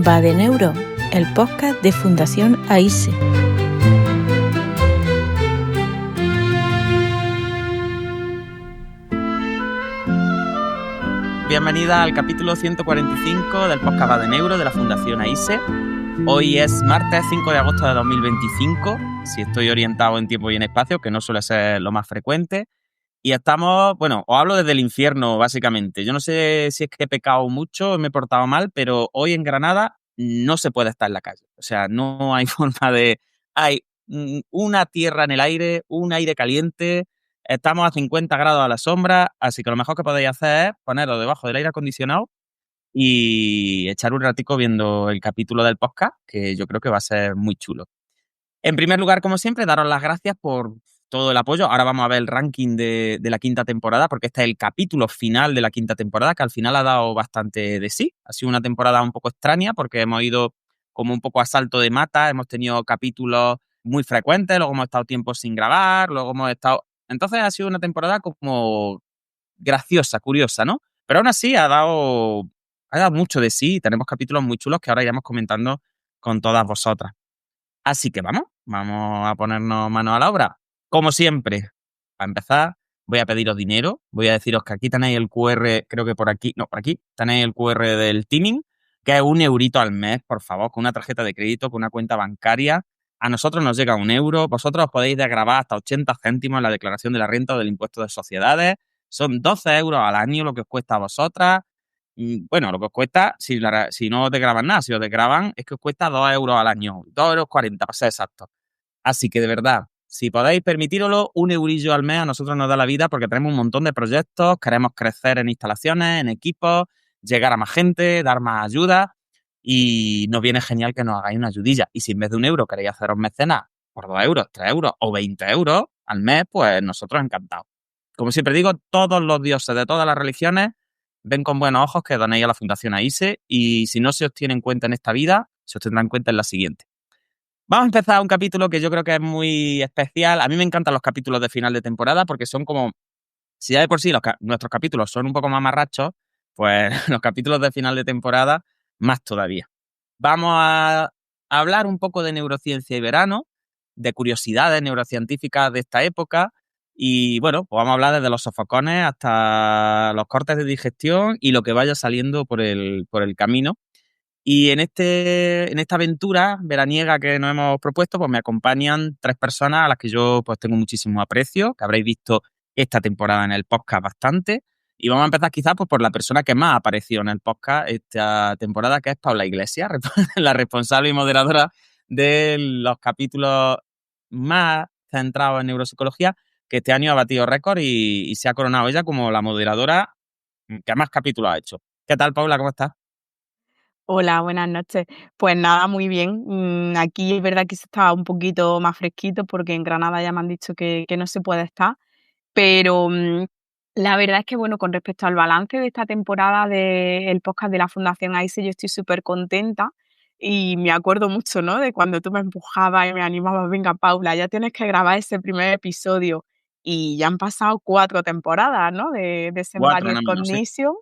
Va de Neuro, el podcast de Fundación AISE. Bienvenida al capítulo 145 del podcast Va de Neuro de la Fundación AISE. Hoy es martes 5 de agosto de 2025, si estoy orientado en tiempo y en espacio, que no suele ser lo más frecuente. Y estamos, bueno, os hablo desde el infierno, básicamente. Yo no sé si es que he pecado mucho, me he portado mal, pero hoy en Granada no se puede estar en la calle. O sea, no hay forma de... Hay una tierra en el aire, un aire caliente, estamos a 50 grados a la sombra, así que lo mejor que podéis hacer es poneros debajo del aire acondicionado y echar un ratico viendo el capítulo del podcast, que yo creo que va a ser muy chulo. En primer lugar, como siempre, daros las gracias por todo el apoyo. Ahora vamos a ver el ranking de la quinta temporada, porque este es el capítulo final de la quinta temporada, que al final ha dado bastante de sí. Ha sido una temporada un poco extraña, porque hemos ido como un poco a salto de mata, hemos tenido capítulos muy frecuentes, luego hemos estado tiempo sin grabar, luego hemos estado... Entonces ha sido una temporada como graciosa, curiosa, ¿no? Pero aún así ha dado mucho de sí y tenemos capítulos muy chulos que ahora iremos comentando con todas vosotras. Así que vamos a ponernos manos a la obra. Como siempre, para empezar, voy a pediros dinero. Voy a deciros que aquí tenéis el QR, creo que por aquí tenéis el QR del Teaming, que es €1 al mes, por favor, con una tarjeta de crédito, con una cuenta bancaria. A nosotros nos llega €1. Vosotros podéis desgravar hasta 80 céntimos en la declaración de la renta o del impuesto de sociedades. Son 12 euros al año lo que os cuesta a vosotras. Bueno, lo que os cuesta, si no te graban nada, si os desgraban, es que os cuesta 2 euros al año, 2,40 € para ser exacto. Así que de verdad, si podéis permitíroslo, €1 al mes a nosotros nos da la vida porque tenemos un montón de proyectos, queremos crecer en instalaciones, en equipos, llegar a más gente, dar más ayuda y nos viene genial que nos hagáis una ayudilla. Y si en vez de €1 queréis haceros mecenas por 2 euros, 3 euros o 20 euros al mes, pues nosotros encantados. Como siempre digo, todos los dioses de todas las religiones ven con buenos ojos que donéis a la Fundación AISE y si no se os tiene en cuenta en esta vida, se os tendrá en cuenta en la siguiente. Vamos a empezar un capítulo que yo creo que es muy especial. A mí me encantan los capítulos de final de temporada porque son como, si ya de por sí nuestros capítulos son un poco más mamarrachos, pues los capítulos de final de temporada más todavía. Vamos a hablar un poco de neurociencia y verano, de curiosidades neurocientíficas de esta época y bueno, pues vamos a hablar desde los sofocones hasta los cortes de digestión y lo que vaya saliendo por el camino. Y en esta aventura veraniega que nos hemos propuesto, pues me acompañan 3 personas a las que yo pues tengo muchísimo aprecio, que habréis visto esta temporada en el podcast bastante. Y vamos a empezar quizás pues, por la persona que más apareció en el podcast esta temporada, que es Paula Iglesias, la responsable y moderadora de los capítulos más centrados en neuropsicología, que este año ha batido récord y se ha coronado ella como la moderadora que más capítulos ha hecho. ¿Qué tal, Paula? ¿Cómo estás? Hola, buenas noches. Pues nada, muy bien. Aquí es verdad que se está un poquito más fresquito porque en Granada ya me han dicho que no se puede estar, pero la verdad es que, bueno, con respecto al balance de esta temporada del podcast de la Fundación AISE, yo estoy súper contenta y me acuerdo mucho, ¿no? De cuando tú me empujabas y me animabas, venga, Paula, ya tienes que grabar ese primer episodio y ya han pasado 4 temporadas, ¿no? De 4 Sembarios nada menos, sí. Cognition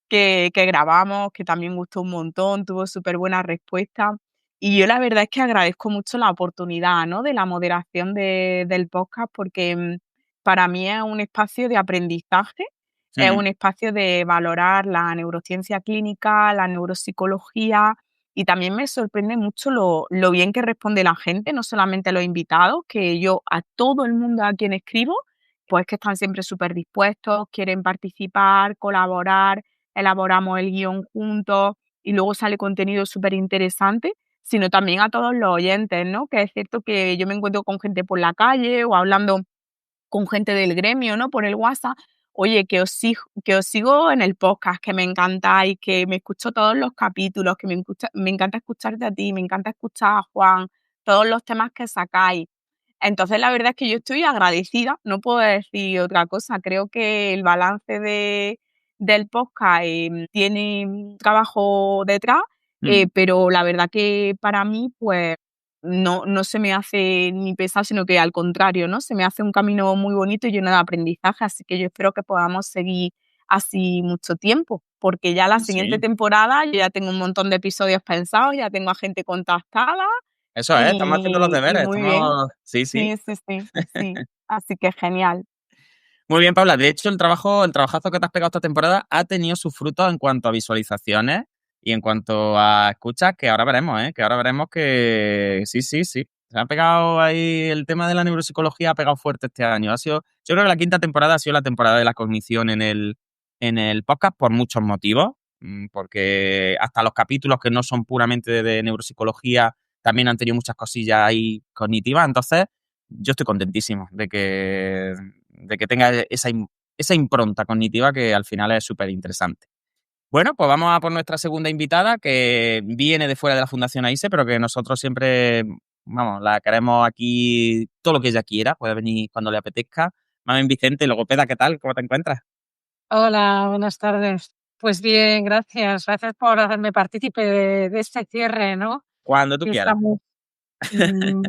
que grabamos, que también gustó un montón, tuvo súper buena respuesta. Y yo la verdad es que agradezco mucho la oportunidad, ¿no?, de la moderación del podcast, porque, para mí es un espacio de aprendizaje, es Ujú. un espacio de valorar la neurociencia clínica, la neuropsicología, y también me sorprende mucho lo bien que responde la gente, no solamente los invitados, que yo a todo el mundo a quien escribo, pues que están siempre súper dispuestos, quieren participar, colaborar, elaboramos el guión juntos y luego sale contenido súper interesante, sino también a todos los oyentes, ¿no? Que es cierto que yo me encuentro con gente por la calle o hablando con gente del gremio, ¿no? Por el WhatsApp. Oye, que os sigo en el podcast, que me encantáis, que me escucho todos los capítulos, que me encanta escucharte a ti, me encanta escuchar a Juan, todos los temas que sacáis. Entonces, la verdad es que yo estoy agradecida, no puedo decir otra cosa. Creo que el balance del podcast, tiene un trabajo detrás, Ujú. pero la verdad que para mí, pues, no se me hace ni pesado, sino que al contrario, ¿no? Se me hace un camino muy bonito y lleno de aprendizaje, así que yo espero que podamos seguir así mucho tiempo, porque ya la siguiente Sí. temporada yo ya tengo un montón de episodios pensados, ya tengo a gente contactada Eso es, estamos haciendo los y deberes, muy bien. estamos... Sí, sí. Sí, sí, sí, sí. Así que genial. Muy bien, Paula. De hecho, el trabajazo que te has pegado esta temporada ha tenido sus frutos en cuanto a visualizaciones y en cuanto a escuchas, que ahora veremos, ¿eh? Que ahora veremos que sí, sí, sí. Se ha pegado ahí el tema de la neuropsicología, ha pegado fuerte este año. Yo creo que la quinta temporada ha sido la temporada de la cognición en el podcast por muchos motivos, porque hasta los capítulos que no son puramente de neuropsicología también han tenido muchas cosillas ahí cognitivas. Entonces, yo estoy contentísimo de que tenga esa impronta cognitiva que al final es súper interesante. Bueno, pues vamos a por nuestra segunda invitada, que viene de fuera de la Fundación AISE, pero que nosotros siempre, vamos, la queremos aquí todo lo que ella quiera, puede venir cuando le apetezca. Mamen Vicente, logopeda, ¿qué tal? ¿Cómo te encuentras? Hola, buenas tardes. Pues bien, gracias. Gracias por hacerme partícipe de este cierre, ¿no? Cuando tú Que quieras. estamos,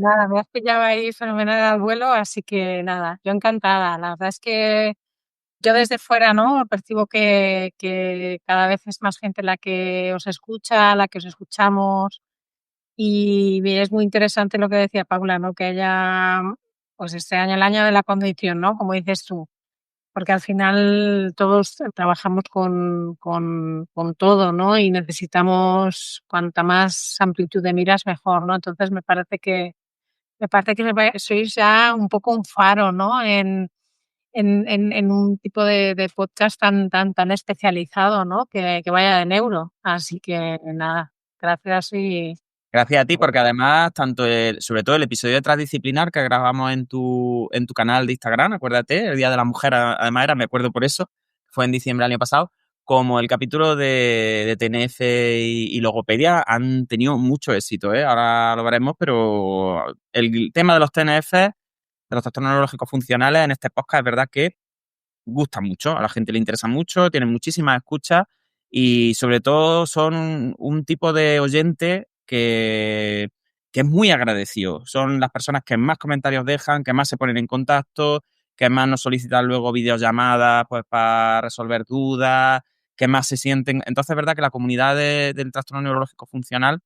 nada, me has pillado ahí fenomenal al vuelo, así que nada, yo encantada. La verdad es que yo desde fuera, ¿no? Percibo que cada vez es más gente la que os escucha, la que os escuchamos. Y es muy interesante lo que decía Paula, ¿no? Que haya, pues este año, el año de la condición, ¿no? Como dices tú. Porque al final todos trabajamos con todo, ¿no? Y necesitamos cuanta más amplitud de miras mejor, ¿no? Entonces me parece que sois ya un poco un faro, ¿no? En un tipo de podcast tan especializado, ¿no? Que vaya de neuro. Así que nada, gracias y Gracias a ti, porque además, sobre todo el episodio de Transdisciplinar que grabamos en tu canal de Instagram, acuérdate, el Día de la Mujer, además me acuerdo por eso, fue en diciembre del año pasado, como el capítulo de TNF y logopedia han tenido mucho éxito, ¿eh? Ahora lo veremos, pero el tema de los TNF, de los trastornos neurológicos funcionales, en este podcast es verdad que gustan mucho, a la gente le interesa mucho, tienen muchísimas escuchas y sobre todo son un tipo de oyente que es muy agradecido. Son las personas que más comentarios dejan, que más se ponen en contacto, que más nos solicitan luego videollamadas pues, para resolver dudas, que más se sienten. Entonces es verdad que la comunidad del trastorno neurológico funcional,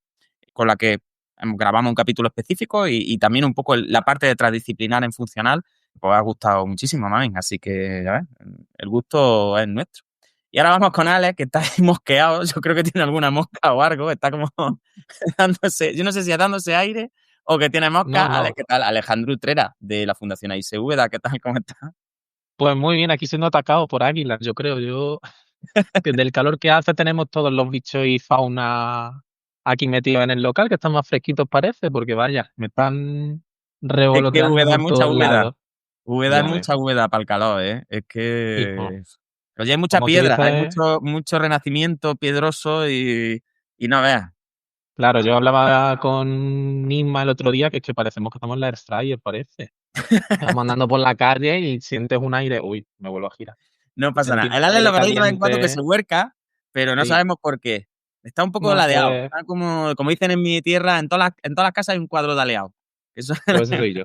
con la que grabamos un capítulo específico y también un poco la parte de transdisciplinar en funcional, pues ha gustado muchísimo, mami. Así que, ya ves, el gusto es nuestro. Y ahora vamos con Alex, que está ahí mosqueado. Yo creo que tiene alguna mosca o algo. Está como dándose, yo no sé si es dándose aire o que tiene mosca. No, Alex, no. ¿qué tal? Alejandro Utrera, de la Fundación AISV. ¿Qué tal? ¿Cómo estás? Pues muy bien, aquí siendo atacado por águilas, yo creo. Que del calor que hace tenemos todos los bichos y fauna aquí metidos en el local, que están más fresquitos parece, porque vaya, me están Es que revoloteando Úbeda es por mucha todos Úbeda. lados. Úbeda es Ya ves, mucha Úbeda para el calor, ¿eh? Es hijo. que... Oye, hay mucha Como se piedra, hay dice, mucho renacimiento piedroso y no veas. claro, yo hablaba con Nisma el otro día, que es que parecemos que estamos en la Air Fryer, parece. Vamos andando por la calle y sientes un aire, uy, me vuelvo a girar. No pasa nada. Sentir El un Ale lo aire veréis de vez en cuando que se caliente, huerca, pero no sí. sabemos por qué. Está un poco No, ladeado. Está como dicen en mi tierra, en todas las casas hay un cuadro de aleado. Eso pues ese soy yo.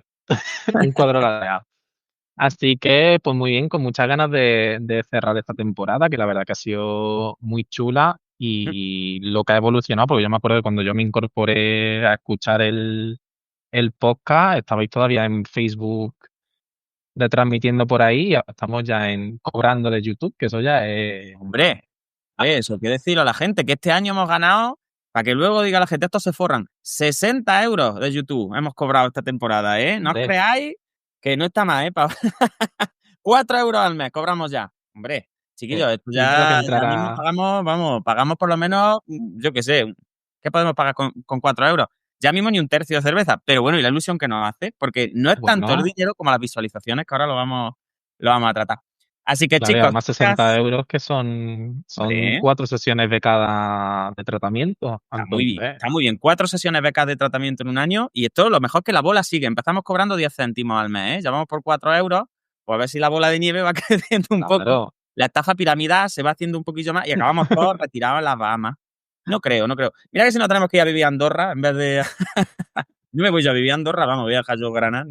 Un cuadro ladeado. Así que, pues muy bien, con muchas ganas de cerrar esta temporada, que la verdad que ha sido muy chula y lo que ha evolucionado, porque yo me acuerdo que cuando yo me incorporé a escuchar el podcast, estabais todavía en Facebook retransmitiendo por ahí, y estamos ya cobrando de YouTube, que eso ya es... Hombre, eso quiero decirle a la gente que este año hemos ganado, para que luego diga la gente, estos se forran, 60 euros de YouTube hemos cobrado esta temporada, ¿eh? No os Hombre, creáis que no está mal, ¿eh? 4 euros al mes cobramos ya. Hombre, chiquillos, esto yo creo que ya mismo entrará... pagamos, vamos, pagamos por lo menos, yo qué sé, ¿qué podemos pagar con 4 euros? Ya mismo ni un tercio de cerveza, pero bueno, y la ilusión que nos hace, porque no es tanto el Bueno, dinero como las visualizaciones, que ahora lo vamos a tratar. Así que claro, y chicos, además 60 chicas, euros que son hombre, 4 sesiones de tratamiento. Entonces, está muy bien. 4 sesiones becas de tratamiento en un año y esto lo mejor que la bola sigue. Empezamos cobrando 10 céntimos al mes, ¿eh? Ya vamos por 4 euros, pues a ver si la bola de nieve va creciendo un poco. claro, La estafa piramidal se va haciendo un poquillo más y acabamos todos retirados en las Bahamas. No creo, no creo. Mira que si no tenemos que ir a vivir a Andorra en vez de... Yo me voy yo a vivir a Andorra, vamos, voy a dejar yo Granada,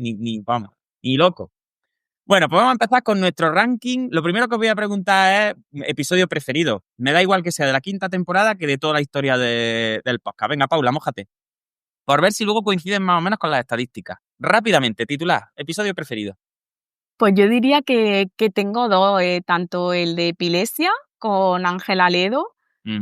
vamos, ni loco. Bueno, pues vamos a empezar con nuestro ranking. Lo primero que os voy a preguntar es episodio preferido. Me da igual que sea de la quinta temporada que de toda la historia del podcast. Venga, Paula, mójate. Por ver si luego coinciden más o menos con las estadísticas. Rápidamente, titular, episodio preferido. Pues yo diría que tengo dos, tanto el de Epilepsia con Ángela Ledo,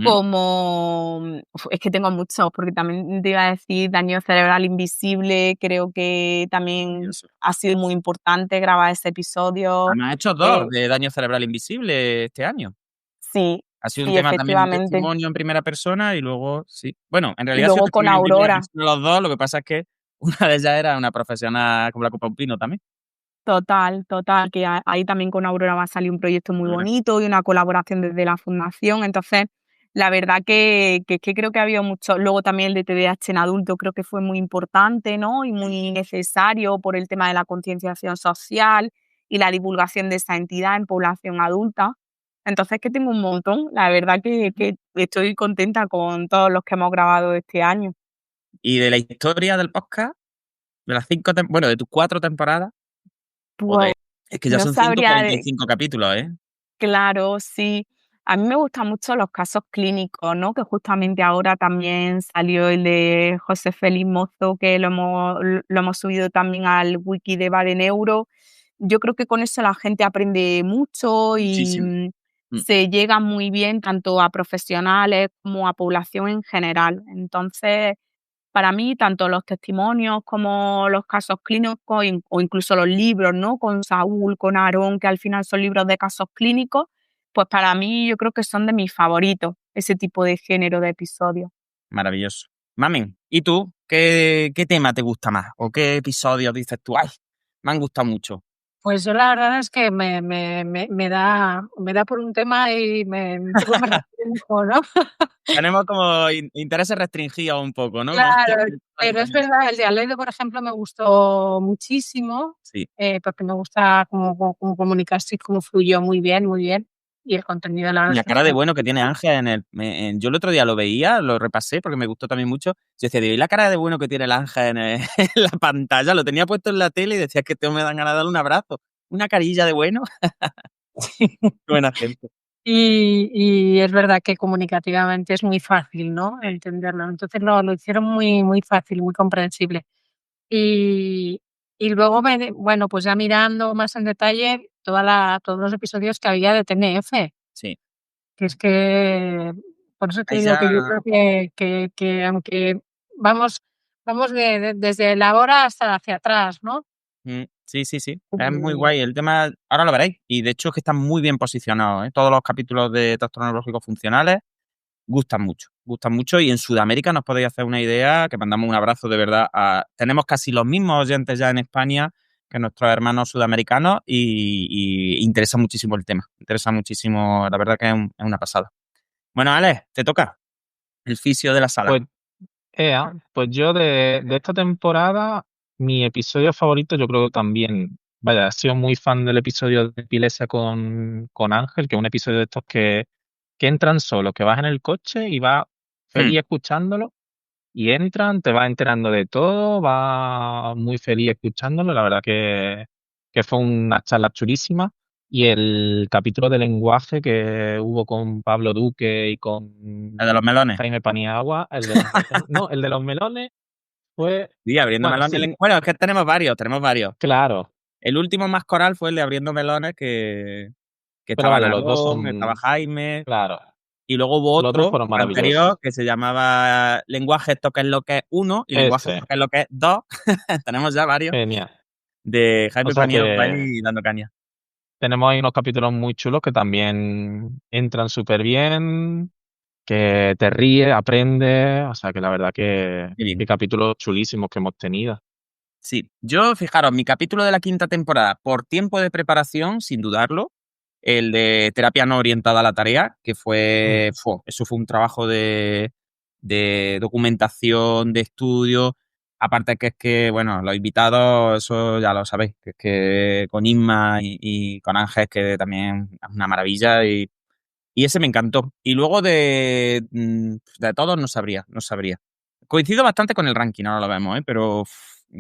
como... es que tengo muchos, porque también te iba a decir Daño Cerebral Invisible, creo que también ha sido muy importante grabar ese episodio. Me ha hecho dos de Daño Cerebral Invisible este año. Sí, Ha sido sí, un tema también de efectivamente. testimonio en primera persona y luego, sí. Bueno, en Y realidad ha sido luego con testimonio en primera Aurora. persona los dos, lo que pasa es que una de ellas era una profesional como la Copa Un Pino también. Total, que ahí también con Aurora va a salir un proyecto muy Aurora. bonito y una colaboración desde la fundación. Entonces, la verdad que creo que ha habido mucho. Luego también el de TDAH en adulto creo que fue muy importante, ¿no? Y muy necesario por el tema de la concienciación social y la divulgación de esa entidad en población adulta. Entonces, que tengo un montón. La verdad que estoy contenta con todos los que hemos grabado este año. Y de la historia del podcast, de las de tus 4 temporadas, Pues es que ya no son sabría 145 capítulos, ¿eh? Claro, sí. A mí me gustan mucho los casos clínicos, ¿no? Que justamente ahora también salió el de José Félix Mozo, que lo hemos subido también al wiki de Badeneuro. Yo creo que con eso la gente aprende mucho y Muchísimo. se llega muy bien tanto a profesionales como a población en general. Entonces, para mí, tanto los testimonios como los casos clínicos o incluso los libros, ¿no? Con Saúl, con Aarón, que al final son libros de casos clínicos, pues para mí yo creo que son de mis favoritos, ese tipo de género de episodios. Maravilloso. Mamen, ¿y tú? ¿Qué tema te gusta más? ¿O qué episodios dices tú? ¡Ay! Me han gustado mucho. Pues yo la verdad es que me da por un tema y me restringo, ¿no? Tenemos como intereses restringidos un poco, ¿no? Claro, pero es verdad, el de Aledo, por ejemplo, me gustó muchísimo, Sí. porque me gusta cómo comunicarse y cómo fluyó muy bien, y el contenido, la verdad. La cara de bueno que tiene Ángel yo el otro día lo veía, lo repasé porque me gustó también mucho. Yo decía, ¿y la cara de bueno que tiene el Ángel en la pantalla? Lo tenía puesto en la tele y decía que me dan ganas de darle un abrazo. Una carilla de bueno. Qué buena gente. Y es verdad que comunicativamente es muy fácil, ¿no? Entenderlo. Entonces lo hicieron muy, muy fácil, muy comprensible. Y luego, bueno, pues ya mirando más en detalle todos los episodios que había de TNF. Sí. Que es que, por eso te Ahí digo ya... que yo creo que aunque vamos desde la hora hasta hacia atrás, ¿no? Sí. Es muy guay. El tema, ahora lo veréis. Y de hecho es que están muy bien posicionados, ¿eh? Todos los capítulos de trastornos neurológicos funcionales gustan mucho. Y en Sudamérica nos podéis hacer una idea, que mandamos un abrazo de verdad tenemos casi los mismos oyentes ya en España que nuestros hermanos sudamericanos y interesa muchísimo el tema. Interesa muchísimo, la verdad que es una pasada. Bueno, Alex, te toca. El fisio de la sala. Pues yo de esta temporada, mi episodio favorito, yo creo que también, vaya, he sido muy fan del episodio de Epilepsia con Ángel, que es un episodio de estos que entran solos, que vas en el coche y vas feliz escuchándolo, y entran, te vas enterando de todo, vas muy feliz escuchándolo, la verdad que fue una charla chulísima. Y el capítulo de lenguaje que hubo con Pablo Duque y con El de los melones. Jaime Paniagua, el de los melones fue... Sí, abriendo Bueno, melones. sí. Bueno, es que tenemos varios. Claro. El último más coral fue el de abriendo melones que Pero estaba vaya, los dos Narón, son... que estaba Jaime. Claro. Y luego hubo Los dos otro fueron maravillosos. anterior que se llamaba Lenguaje esto que es lo que es 1 y Lenguaje esto que es lo que es 2. Tenemos ya varios. Genial. De Jaime O sea Paniagua que ahí dando caña. tenemos ahí unos capítulos muy chulos que también entran súper bien, que te ríes, aprendes, o sea que la verdad que capítulos chulísimos que hemos tenido. Sí, yo fijaros, mi capítulo de la quinta temporada, por tiempo de preparación, sin dudarlo, el de terapia no orientada a la tarea, que eso fue un trabajo de documentación, de estudio. Aparte que es que, bueno, los invitados, eso ya lo sabéis, que es que con Inma y con Ángel, que también es una maravilla y ese me encantó. Y luego de todos no sabría. coincido bastante con el ranking, ahora lo vemos, pero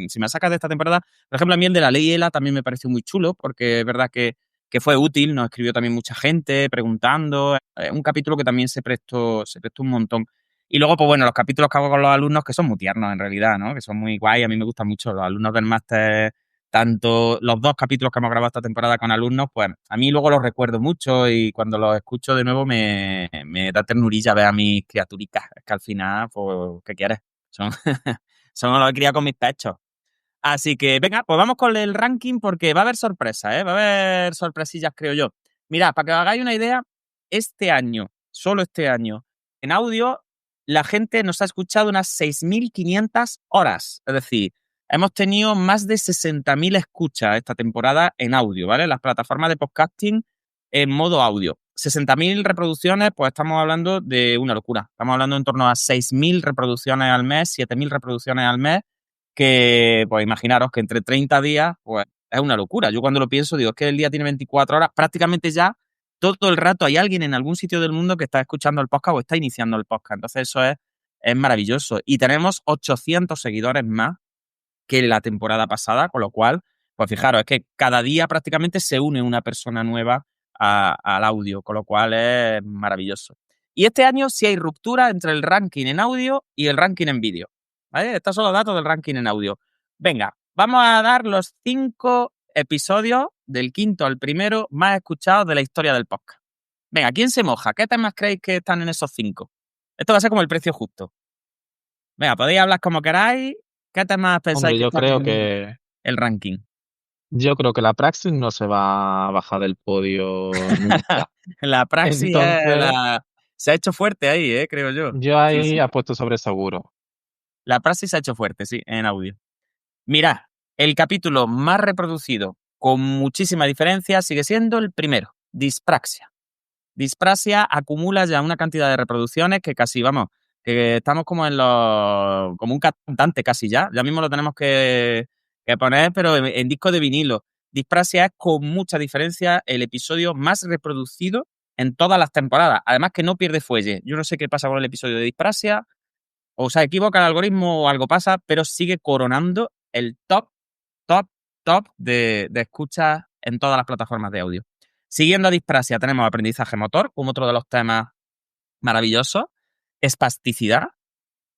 si me sacas de esta temporada, por ejemplo, a mí el de la Ley Ela también me pareció muy chulo, porque es verdad que fue útil, nos escribió también mucha gente preguntando, un capítulo que también se prestó un montón. Y luego, pues bueno, los capítulos que hago con los alumnos, que son muy tiernos en realidad, ¿no? Que son muy guay, a mí me gustan mucho los alumnos del máster, tanto los 2 capítulos que hemos grabado esta temporada con alumnos, pues a mí luego los recuerdo mucho y cuando los escucho de nuevo me da ternurilla ver a mis criaturicas. Es que al final, pues, ¿qué quieres? Son, son los he criado con mis pechos. Así que, venga, pues vamos con el ranking porque va a haber sorpresas, ¿eh? Va a haber sorpresillas, creo yo. Mirad, para que os hagáis una idea, este año, solo este año, en audio, la gente nos ha escuchado unas 6.500 horas. Es decir, hemos tenido más de 60.000 escuchas esta temporada en audio, ¿vale? Las plataformas de podcasting en modo audio. 60.000 reproducciones, pues estamos hablando de una locura. Estamos hablando en torno a 6.000 reproducciones al mes, 7.000 reproducciones al mes, que, pues imaginaros que entre 30 días, pues es una locura. Yo cuando lo pienso digo, es que el día tiene 24 horas, prácticamente ya todo el rato hay alguien en algún sitio del mundo que está escuchando el podcast o está iniciando el podcast. Entonces eso es maravilloso. Y tenemos 800 seguidores más que la temporada pasada, con lo cual, pues fijaros, es que cada día prácticamente se une una persona nueva al audio, con lo cual es maravilloso. Y este año sí hay ruptura entre el ranking en audio y el ranking en vídeo, ¿vale? Estos son los datos del ranking en audio. Venga, vamos a dar los 5 episodios del quinto al primero más escuchados de la historia del podcast. Venga, ¿quién se moja? ¿Qué temas creéis que están en esos 5? Esto va a ser como el precio justo. Venga, podéis hablar como queráis. ¿Qué temas pensáis Hombre, que están en el ranking? yo creo que la praxis no se va a bajar del podio nunca. La praxis Entonces, se ha hecho fuerte ahí, creo yo. yo ahí Sí. apuesto sobre seguro. La praxis se ha hecho fuerte, sí, en audio. Mirad, el capítulo más reproducido con muchísima diferencia sigue siendo el primero, Dispraxia. Dispraxia acumula ya una cantidad de reproducciones que casi, vamos, que estamos como como un cantante casi ya. Ya mismo lo tenemos que poner, pero en disco de vinilo. Dispraxia es con mucha diferencia el episodio más reproducido en todas las temporadas. Además que no pierde fuelle. Yo no sé qué pasa con el episodio de Dispraxia, o sea, equivoca el algoritmo o algo pasa, pero sigue coronando el top de escuchas en todas las plataformas de audio. Siguiendo a Dispraxia tenemos aprendizaje motor, como otro de los temas maravillosos. Espasticidad,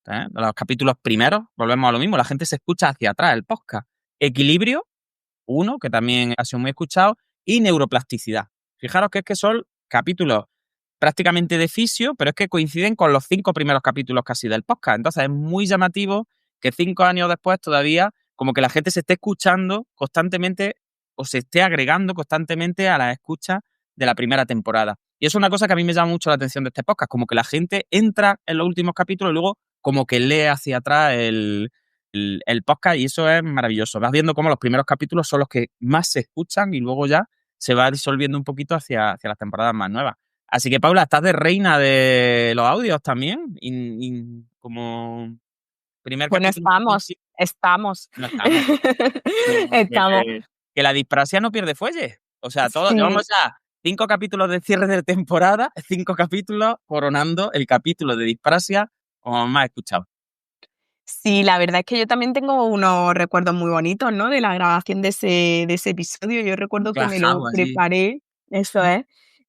de los capítulos primeros, volvemos a lo mismo, la gente se escucha hacia atrás el podcast. Equilibrio, uno, que también ha sido muy escuchado, y neuroplasticidad. Fijaros que es que son capítulos prácticamente de fisio, pero es que coinciden con los 5 primeros capítulos casi del podcast. Entonces es muy llamativo que 5 años después todavía como que la gente se esté escuchando constantemente o se esté agregando constantemente a la escucha de la primera temporada. Y eso es una cosa que a mí me llama mucho la atención de este podcast, como que la gente entra en los últimos capítulos y luego como que lee hacia atrás el podcast, y eso es maravilloso. Vas viendo cómo los primeros capítulos son los que más se escuchan y luego ya se va disolviendo un poquito hacia las temporadas más nuevas. Así que, Paula, estás de reina de los audios también. Como primer Bueno, capítulo. estamos. No estamos. Estamos. Que la dispraxia no pierde fuelle. O sea, todos Sí. llevamos ya 5 capítulos de cierre de temporada, 5 capítulos coronando el capítulo de dispraxia como más escuchado. Sí, la verdad es que yo también tengo unos recuerdos muy bonitos, ¿no? De la grabación de ese episodio. Yo recuerdo que me lo Relajado, así. preparé, eso es,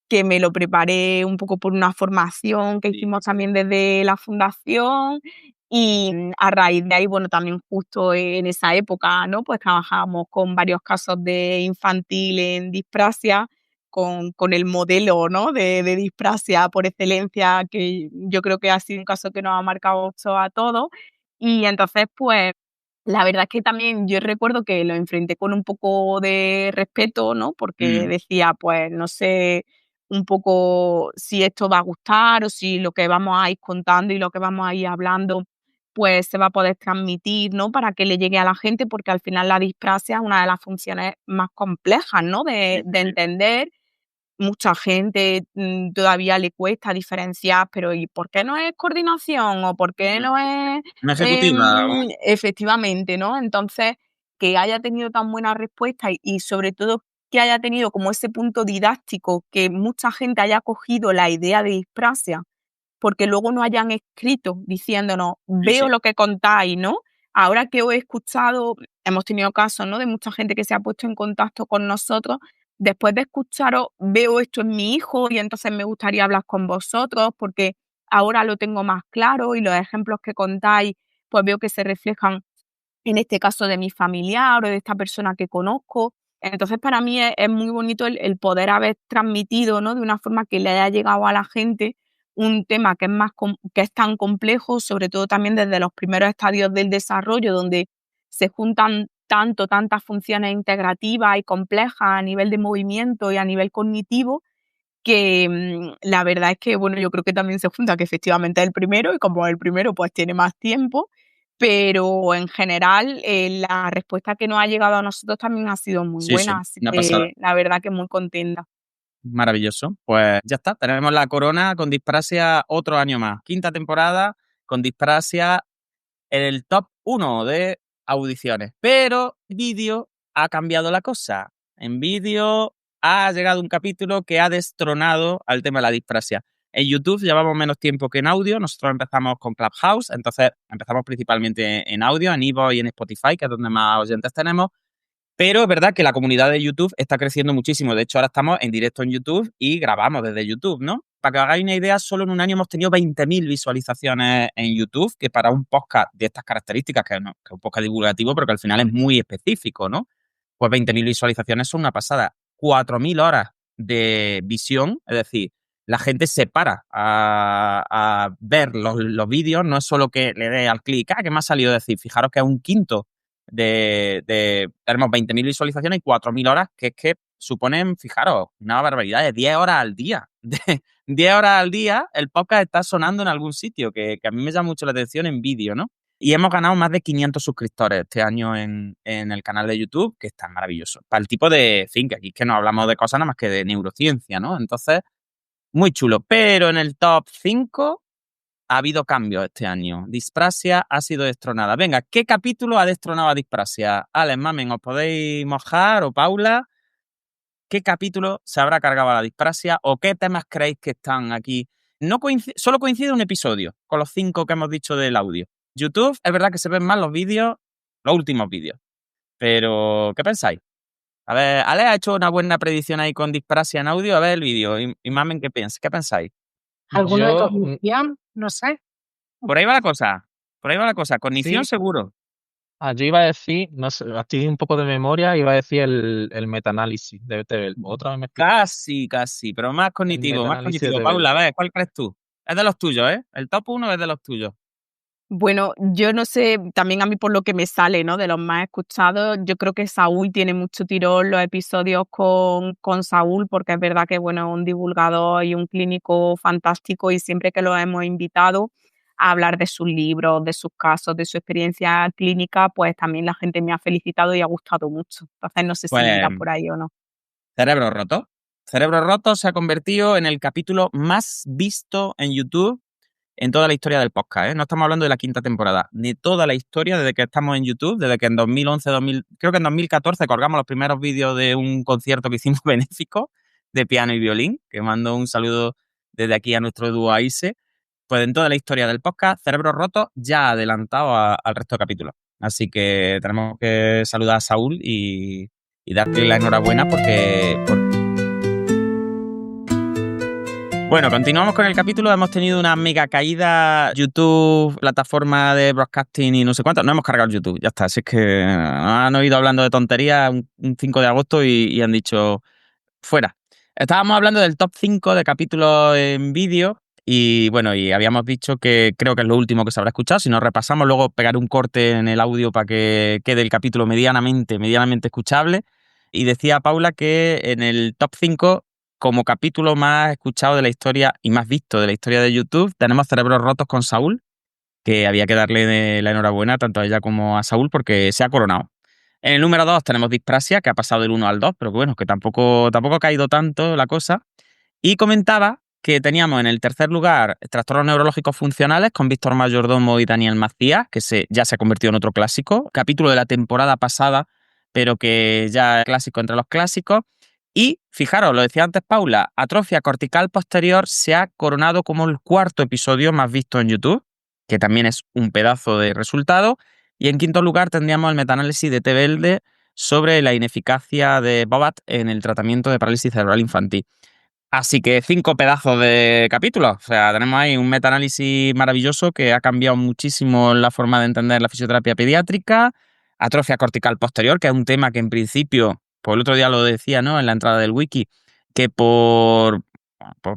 que me lo preparé un poco por una formación que Sí. hicimos también desde la fundación, y a raíz de ahí, bueno, también justo en esa época, ¿no? Pues trabajábamos con varios casos de infantil en dispraxia, con el modelo, ¿no? De dispraxia por excelencia, que yo creo que ha sido un caso que nos ha marcado mucho a todos. Y entonces, pues, la verdad es que también yo recuerdo que lo enfrenté con un poco de respeto, ¿no? Porque decía, pues, no sé un poco si esto va a gustar o si lo que vamos a ir contando y lo que vamos a ir hablando, pues se va a poder transmitir, ¿no? Para que le llegue a la gente, porque al final la dispraxia es una de las funciones más complejas, ¿no? De entender. Mucha gente todavía le cuesta diferenciar, pero ¿y por qué no es coordinación? ¿O por qué no es Una ejecutiva. efectivamente, ¿no? Entonces, que haya tenido tan buena respuesta y sobre todo que haya tenido como ese punto didáctico, que mucha gente haya cogido la idea de dispraxia porque luego no hayan escrito diciéndonos, Sí, veo sí. lo que contáis, ¿no? Ahora que os he escuchado, hemos tenido casos, ¿no? De mucha gente que se ha puesto en contacto con nosotros. Después de escucharos, veo esto en mi hijo y entonces me gustaría hablar con vosotros porque ahora lo tengo más claro y los ejemplos que contáis, pues veo que se reflejan en este caso de mi familiar o de esta persona que conozco. Entonces, para mí es muy bonito el poder haber transmitido, ¿no? De una forma que le haya llegado a la gente un tema que es que es tan complejo, sobre todo también desde los primeros estadios del desarrollo, donde se juntan tantas funciones integrativas y complejas a nivel de movimiento y a nivel cognitivo, que la verdad es que, bueno, yo creo que también se junta que efectivamente es el primero y como el primero, pues tiene más tiempo, pero en general, la respuesta que nos ha llegado a nosotros también ha sido muy Sí, buena, sí, así una pasada. que la verdad que muy contenta. Maravilloso. Pues ya está, tenemos la corona con Dispraxia otro año más. 5ª temporada con Dispraxia en el top 1 de audiciones. Pero vídeo ha cambiado la cosa. En vídeo ha llegado un capítulo que ha destronado al tema de la dispraxia. En YouTube llevamos menos tiempo que en audio. Nosotros empezamos con Clubhouse, entonces empezamos principalmente en audio, en Evox y en Spotify, que es donde más oyentes tenemos. Pero es verdad que la comunidad de YouTube está creciendo muchísimo. De hecho, ahora estamos en directo en YouTube y grabamos desde YouTube, ¿no? Para que os hagáis una idea, solo en un año hemos tenido 20.000 visualizaciones en YouTube, que para un podcast de estas características, que es un podcast divulgativo, pero que al final es muy específico, ¿no? Pues 20.000 visualizaciones son una pasada. 4.000 horas de visión, es decir, la gente se para a ver los vídeos, no es solo que le dé al clic, que me ha salido decir, fijaros que es un quinto tenemos 20.000 visualizaciones y 4.000 horas, que es que suponen, fijaros, una barbaridad de 10 horas al día. De 10 horas al día el podcast está sonando en algún sitio, que a mí me llama mucho la atención en vídeo, ¿no? Y hemos ganado más de 500 suscriptores este año en el canal de YouTube, que está maravilloso. Para el tipo de, en fin, que aquí es que no hablamos de cosas nada más que de neurociencia, ¿no? Entonces, muy chulo. Pero en el top 5 ha habido cambios este año. Dispraxia ha sido destronada. Venga, ¿qué capítulo ha destronado a Dispraxia? Alex, Mamen, ¿os podéis mojar? O Paula, ¿qué capítulo se habrá cargado a la Dispraxia? ¿O qué temas creéis que están aquí? No solo coincide un episodio con los 5 que hemos dicho del audio. YouTube, es verdad que se ven más los vídeos, los últimos vídeos. Pero, ¿qué pensáis? A ver, Alex ha hecho una buena predicción ahí con Dispraxia en audio. A ver el vídeo. Y Mamen, ¿qué piensa? ¿Qué pensáis? ¿Alguno de Yo, cognición? No sé. Por ahí va la cosa. Por ahí va la cosa. Cognición sí, seguro. yo iba a decir, no sé, así un poco de memoria, iba a decir el metaanálisis de BTV. Otra vez me explico. Casi, pero más El cognitivo, más metaanálisis de cognitivo. TVL. Paula, a ver, ¿cuál crees tú? Es de los tuyos, ¿eh? El top 1 es de los tuyos. Bueno, yo no sé, también a mí por lo que me sale, ¿no? De los más escuchados, yo creo que Saúl tiene mucho tirón, los episodios con Saúl, porque es verdad que, bueno, es un divulgador y un clínico fantástico y siempre que lo hemos invitado a hablar de sus libros, de sus casos, de su experiencia clínica, pues también la gente me ha felicitado y ha gustado mucho. Entonces no sé si Pues irá por ahí o no. Cerebro Roto. Cerebro Roto se ha convertido en el capítulo más visto en YouTube en toda la historia del podcast, ¿eh? No estamos hablando de la 5ª temporada, de toda la historia desde que estamos en YouTube, desde que en 2011, creo que en 2014 colgamos los primeros vídeos de un concierto que hicimos benéfico de piano y violín, que mando un saludo desde aquí a nuestro dúo AISE. Pues en toda la historia del podcast, Cerebro Roto ya ha adelantado al resto de capítulos. Así que tenemos que saludar a Saúl y darle la enhorabuena porque... Bueno, continuamos con el capítulo. Hemos tenido una mega caída. YouTube, plataforma de broadcasting y no sé cuánto. No hemos cargado YouTube, ya está. Así es que han oído hablando de tonterías un 5 de agosto y han dicho fuera. Estábamos hablando del top 5 de capítulos en vídeo y bueno, y habíamos dicho que creo que es lo último que se habrá escuchado. Si nos repasamos, luego pegaré un corte en el audio para que quede el capítulo medianamente escuchable. Y decía Paula que en el top 5, como capítulo más escuchado de la historia y más visto de la historia de YouTube, tenemos Cerebros Rotos con Saúl, que había que darle la enhorabuena tanto a ella como a Saúl porque se ha coronado. En el número 2 tenemos Dispraxia, que ha pasado del 1 al 2, pero que bueno, que tampoco ha caído tanto la cosa. Y comentaba que teníamos en el tercer lugar Trastornos Neurológicos Funcionales con Víctor Mayordomo y Daniel Macías, que ya se ha convertido en otro clásico, capítulo de la temporada pasada, pero que ya es clásico entre los clásicos. Y, fijaros, lo decía antes Paula, Atrofia cortical posterior se ha coronado como el 4º episodio más visto en YouTube, que también es un pedazo de resultado. Y en 5º lugar tendríamos el metaanálisis de Tevelde sobre la ineficacia de Bobat en el tratamiento de parálisis cerebral infantil. Así que 5 pedazos de capítulos. O sea, tenemos ahí un metaanálisis maravilloso que ha cambiado muchísimo la forma de entender la fisioterapia pediátrica. Atrofia cortical posterior, que es un tema que en principio, pues el otro día lo decía, ¿no?, en la entrada del wiki, que por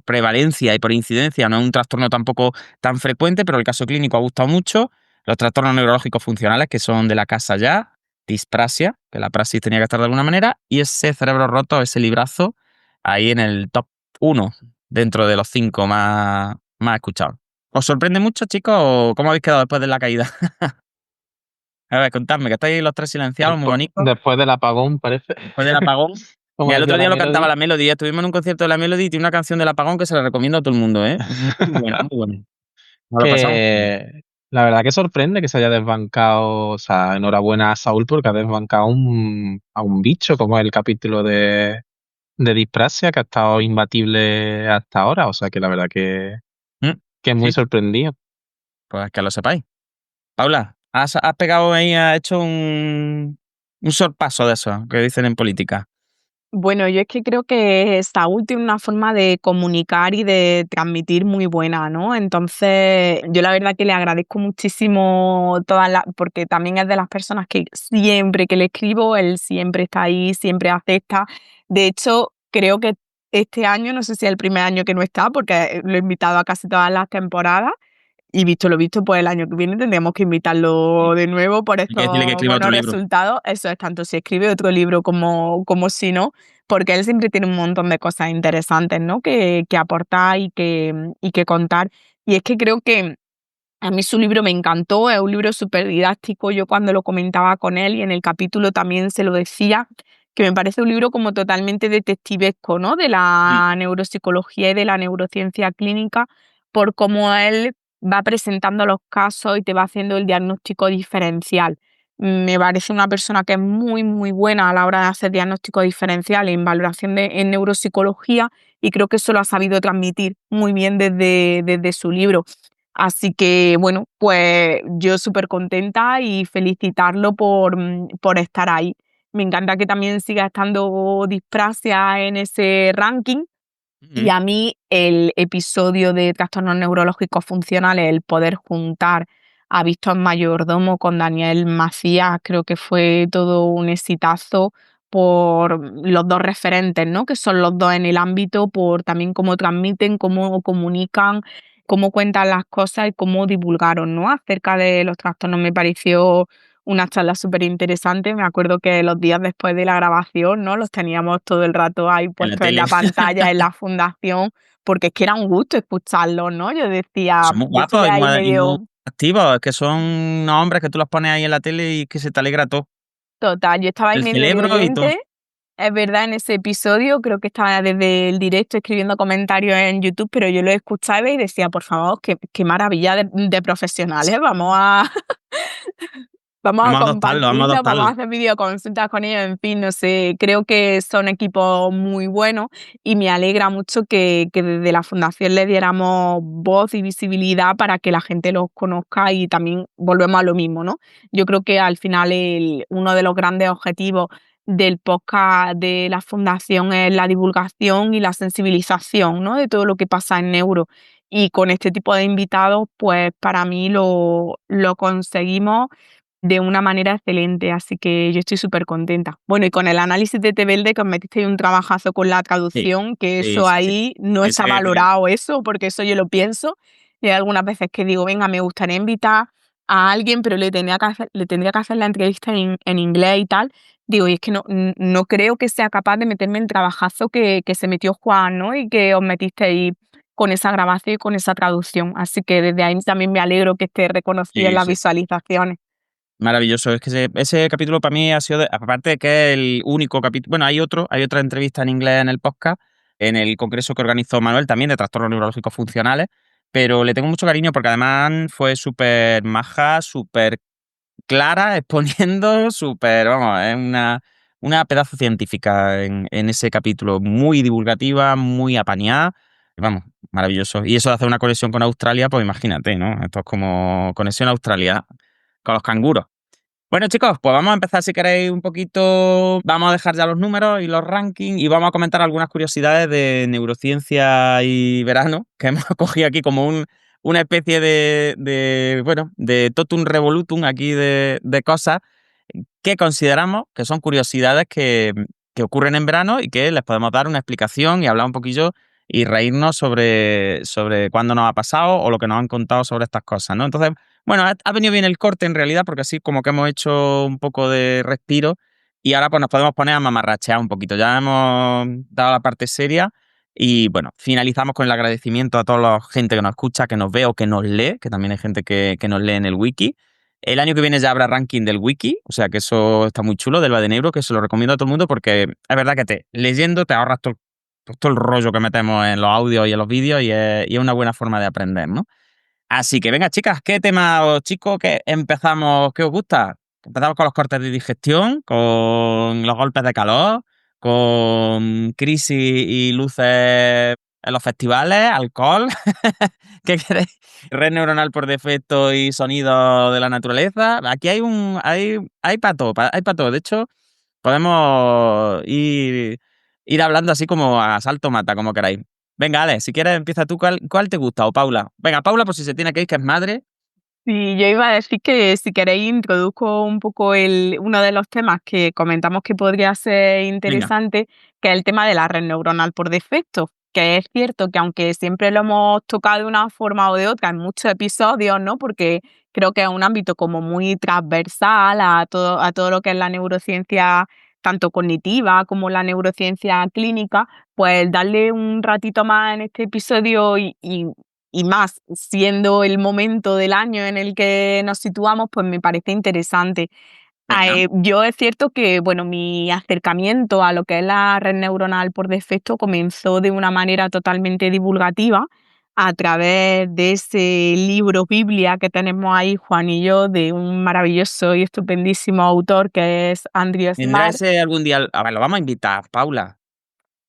prevalencia y por incidencia no es un trastorno tampoco tan frecuente, pero el caso clínico ha gustado mucho. Los trastornos neurológicos funcionales, que son de la casa ya, disprasia, que la praxis tenía que estar de alguna manera, y ese cerebro roto, ese librazo, ahí en el top 1 dentro de los 5 más escuchados. ¿Os sorprende mucho, chicos, o cómo habéis quedado después de la caída? A ver, contadme, que estáis los tres silenciados, muy bonitos. Después del apagón, parece. Después del apagón. Como Mira, el decía otro día la lo cantaba Melody. la Melody. Estuvimos en un concierto de la Melody y tiene una canción del apagón que se la recomiendo a todo el mundo, ¿eh? Muy buena, muy buena. Nos lo pasamos muy bien. Que la verdad que sorprende que se haya desbancado, o sea, enhorabuena a Saúl porque ha desbancado a un bicho, como es el capítulo de Disprasia, que ha estado imbatible hasta ahora, o sea que la verdad que es muy Sí, sorprendido. pues que lo sepáis. Paula, has pegado ahí, has hecho un sorpaso de eso que dicen en política. Bueno, yo es que creo que Saúl tiene una forma de comunicar y de transmitir muy buena, ¿no? Entonces, yo la verdad que le agradezco muchísimo porque también es de las personas que siempre que le escribo, él siempre está ahí, siempre acepta. De hecho, creo que este año, no sé si es el primer año que no está, porque lo he invitado a casi todas las temporadas. Y visto lo visto, pues el año que viene tendríamos que invitarlo de nuevo por Hay que decirle que estos escriba otro buenos libro. resultados. Eso es tanto si escribe otro libro como si no, porque él siempre tiene un montón de cosas interesantes, ¿no?, que aportar y que contar. Y es que creo que a mí su libro me encantó, es un libro súper didáctico. Yo cuando lo comentaba con él y en el capítulo también se lo decía, que me parece un libro como totalmente detectivesco, ¿no?, de la neuropsicología y de la neurociencia clínica, por cómo él va presentando los casos y te va haciendo el diagnóstico diferencial. Me parece una persona que es muy, muy buena a la hora de hacer diagnóstico diferencial en valoración en neuropsicología, y creo que eso lo ha sabido transmitir muy bien desde su libro. Así que, bueno, pues yo súper contenta y felicitarlo por estar ahí. Me encanta que también siga estando Disprasia en ese ranking. Y a mí el episodio de trastornos neurológicos funcionales, el poder juntar a Víctor Mayordomo con Daniel Macías, creo que fue todo un exitazo por los dos referentes, ¿no?, que son los dos en el ámbito, por también cómo transmiten, cómo comunican, cómo cuentan las cosas y cómo divulgaron, ¿no?, acerca de los trastornos. Me pareció una charla súper interesante. Me acuerdo que los días después de la grabación, ¿no?, los teníamos todo el rato ahí En la puestos en tele. la pantalla, en la fundación, porque es que era un gusto escucharlos, ¿no? Yo decía, Son muy yo estuve guapos ahí y muy medio activos, que son unos hombres que tú los pones ahí en la tele y que se te alegra todo. total, yo estaba ahí El medio de cerebro y todo. oyente, es verdad, en ese episodio, creo que estaba desde el directo escribiendo comentarios en YouTube, pero yo lo escuchaba y decía, por favor, qué maravilla de profesionales, vamos a Vamos a adoptarlo, vamos a compartirlo, vamos a adoptarlo. hacer videoconsultas con ellos, en fin, no sé, creo que son equipos muy buenos y me alegra mucho que desde la fundación le diéramos voz y visibilidad para que la gente los conozca, y también volvemos a lo mismo, ¿no? Yo creo que al final uno de los grandes objetivos del podcast de la fundación es la divulgación y la sensibilización, ¿no?, de todo lo que pasa en neuro. Y con este tipo de invitados, pues para mí lo conseguimos de una manera excelente, así que yo estoy súper contenta. Bueno, y con el análisis de Tebelde, que os metisteis un trabajazo con la Sí, traducción, que sí, eso sí, sí. ahí no está Ese, valorado eso, porque eso yo lo pienso, y hay algunas veces que digo, venga, me gustaría invitar a alguien, pero le tendría que hacer la entrevista en inglés y tal. Digo, y es que no creo que sea capaz de meterme el trabajazo que se metió Juan, ¿no?, y que os metisteis con esa grabación y con esa traducción. Así que desde ahí también me alegro que esté reconocido en sí, las sí. visualizaciones. Maravilloso. Es que ese capítulo para mí ha sido, aparte de que es el único capítulo, bueno, hay otra entrevista en inglés en el podcast, en el congreso que organizó Manuel también de trastornos neurológicos funcionales, pero le tengo mucho cariño porque además fue súper maja, súper clara, exponiendo, súper, vamos, es una pedazo científica en ese capítulo, muy divulgativa, muy apañada, y vamos, maravilloso. Y eso de hacer una conexión con Australia, pues imagínate, ¿no? Esto es como conexión a Australia con los canguros. Bueno, chicos, pues vamos a empezar, si queréis, un poquito. Vamos a dejar ya los números y los rankings y vamos a comentar algunas curiosidades de neurociencia y verano, que hemos cogido aquí como una especie bueno, de totum revolutum aquí de cosas que consideramos que son curiosidades que ocurren en verano y que les podemos dar una explicación y hablar un poquillo y reírnos sobre cuándo nos ha pasado o lo que nos han contado sobre estas cosas, ¿no? Entonces, bueno, ha venido bien el corte en realidad, porque así como que hemos hecho un poco de respiro y ahora pues nos podemos poner a mamarrachear un poquito. Ya hemos dado la parte seria y bueno, finalizamos con el agradecimiento a toda la gente que nos escucha, que nos ve o que nos lee, que también hay gente que nos lee en el wiki. El año que viene ya habrá ranking del wiki, o sea que eso está muy chulo, del Badeneuro, que se lo recomiendo a todo el mundo porque es verdad que leyendo te ahorras todo el rollo que metemos en los audios y en los vídeos y es una buena forma de aprender, ¿no? Así que venga, chicas, ¿qué tema o chicos que empezamos? ¿Qué os gusta? Empezamos con los cortes de digestión, con los golpes de calor, con crisis y luces en los festivales, alcohol. ¿Qué queréis? Red neuronal por defecto y sonido de la naturaleza. Aquí hay para todo, hay para todo. De hecho, podemos ir hablando así como a salto mata, como queráis. Venga, Ale, si quieres empieza tú. ¿Cuál te gusta? O Paula. Venga, Paula, por si se tiene que ir, que es madre. Sí, yo iba a decir que si queréis introduzco un poco uno de los temas que comentamos que podría ser Venga. interesante, que es el tema de la red neuronal por defecto, que es cierto que aunque siempre lo hemos tocado de una forma o de otra en muchos episodios, ¿no? Porque creo que es un ámbito como muy transversal a todo lo que es la neurociencia, tanto cognitiva como la neurociencia clínica, pues darle un ratito más en este episodio y más siendo el momento del año en el que nos situamos, pues me parece interesante. Venga. Yo es cierto que, bueno, mi acercamiento a lo que es la red neuronal por defecto comenzó de una manera totalmente divulgativa a través de ese libro Biblia que tenemos ahí, Juan y yo, de un maravilloso y estupendísimo autor que es Andrew Tendrá Smart. ese algún día. A ver, lo vamos a invitar, Paula.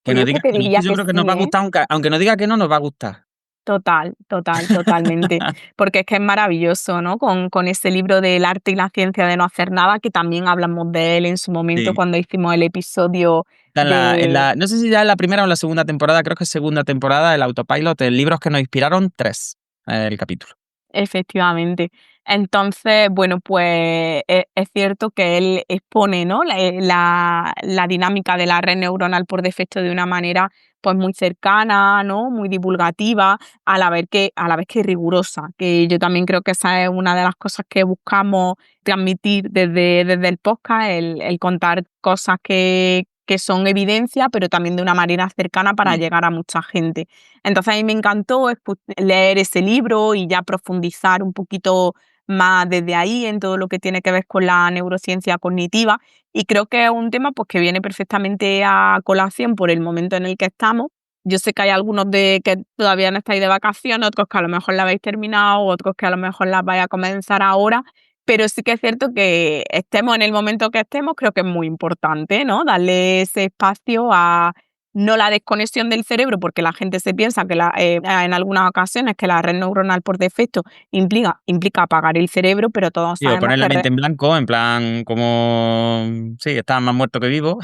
Que Pues nos yo que diga te que no. Es que diría yo que creo que nos sí, va a ¿eh? gustar, aunque nos diga que no, nos va a gustar. Totalmente. Porque es que es maravilloso, ¿no? Con ese libro del arte y la ciencia de no hacer nada, que también hablamos de él en su momento Sí. cuando hicimos el episodio Está de. no sé si ya en la primera o en la segunda temporada, creo que es segunda temporada, el Autopilot, libros que nos inspiraron, 3, el capítulo. Efectivamente. Entonces, bueno, pues es cierto que él expone, ¿no? La dinámica de la red neuronal por defecto de una manera pues muy cercana, ¿no? Muy divulgativa, a la vez que rigurosa, que yo también creo que esa es una de las cosas que buscamos transmitir desde el podcast, el contar cosas que son evidencia, pero también de una manera cercana para llegar a mucha gente. Entonces a mí me encantó leer ese libro y ya profundizar un poquito más desde ahí en todo lo que tiene que ver con la neurociencia cognitiva y creo que es un tema pues que viene perfectamente a colación por el momento en el que estamos. Yo sé que hay algunos de que todavía no estáis de vacaciones, otros que a lo mejor la habéis terminado, otros que a lo mejor la vais a comenzar ahora, pero sí que es cierto que estemos en el momento que estemos, creo que es muy importante, ¿no? Darle ese espacio a no la desconexión del cerebro, porque la gente se piensa que en algunas ocasiones que la red neuronal por defecto implica apagar el cerebro, pero todos Sí, o sabemos poner la que mente en blanco, en plan como. Sí, estás más muerto que vivo.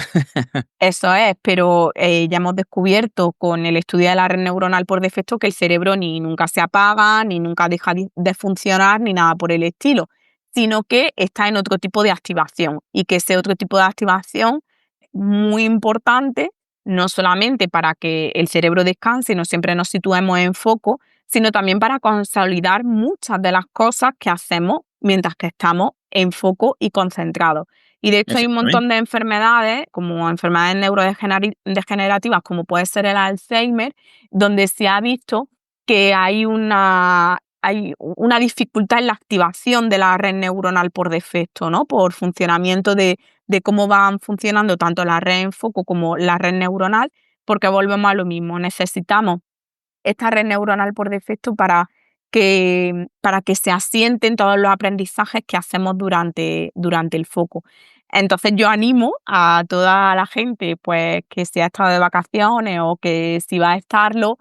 eso es, pero ya hemos descubierto con el estudio de la red neuronal por defecto que el cerebro ni nunca se apaga, ni nunca deja de funcionar, ni nada por el estilo, sino que está en otro tipo de activación y que ese otro tipo de activación muy importante, no solamente para que el cerebro descanse y no siempre nos situemos en foco, sino también para consolidar muchas de las cosas que hacemos mientras que estamos en foco y concentrados. Y de hecho hay un montón Exactamente. de enfermedades, como enfermedades neurodegenerativas, como puede ser el Alzheimer, donde se ha visto que hay una dificultad en la activación de la red neuronal por defecto, ¿no? Por funcionamiento de cómo van funcionando tanto la red en foco como la red neuronal, porque volvemos a lo mismo, necesitamos esta red neuronal por defecto para que se asienten todos los aprendizajes que hacemos durante el foco. Entonces yo animo a toda la gente, pues, que si ha estado de vacaciones o que si va a estarlo,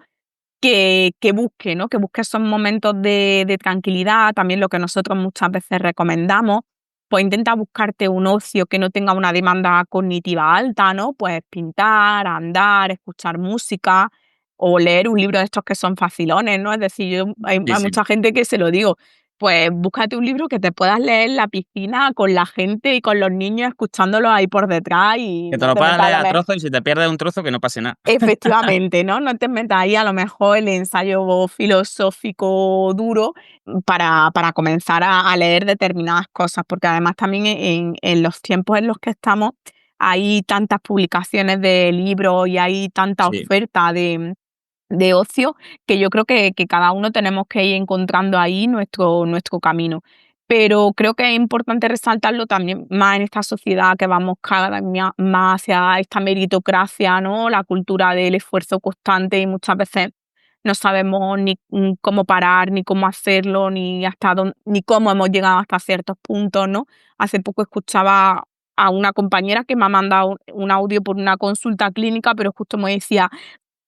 que busque, ¿no? Que busque esos momentos de tranquilidad, también lo que nosotros muchas veces recomendamos, pues intenta buscarte un ocio que no tenga una demanda cognitiva alta, ¿no? Pues pintar, andar, escuchar música o leer un libro de estos que son facilones, ¿no? Es decir, Sí, hay sí. mucha gente que se lo digo, pues búscate un libro que te puedas leer en la piscina con la gente y con los niños escuchándolos ahí por detrás y Que te no lo te puedas metas a leer lo a mejor. trozos y si te pierdes un trozo que no pase nada. Efectivamente, ¿no? No te metas ahí a lo mejor el ensayo filosófico duro para comenzar a leer determinadas cosas, porque además también en los tiempos en los que estamos hay tantas publicaciones de libros y hay tanta Sí. oferta de ocio, que yo creo que cada uno tenemos que ir encontrando ahí nuestro camino. Pero creo que es importante resaltarlo también más en esta sociedad que vamos cada vez más hacia esta meritocracia, ¿no? La cultura del esfuerzo constante y muchas veces no sabemos ni cómo parar, ni cómo hacerlo, ni hasta ni cómo hemos llegado hasta ciertos puntos, ¿no? Hace poco escuchaba a una compañera que me ha mandado un audio por una consulta clínica, pero justo me decía: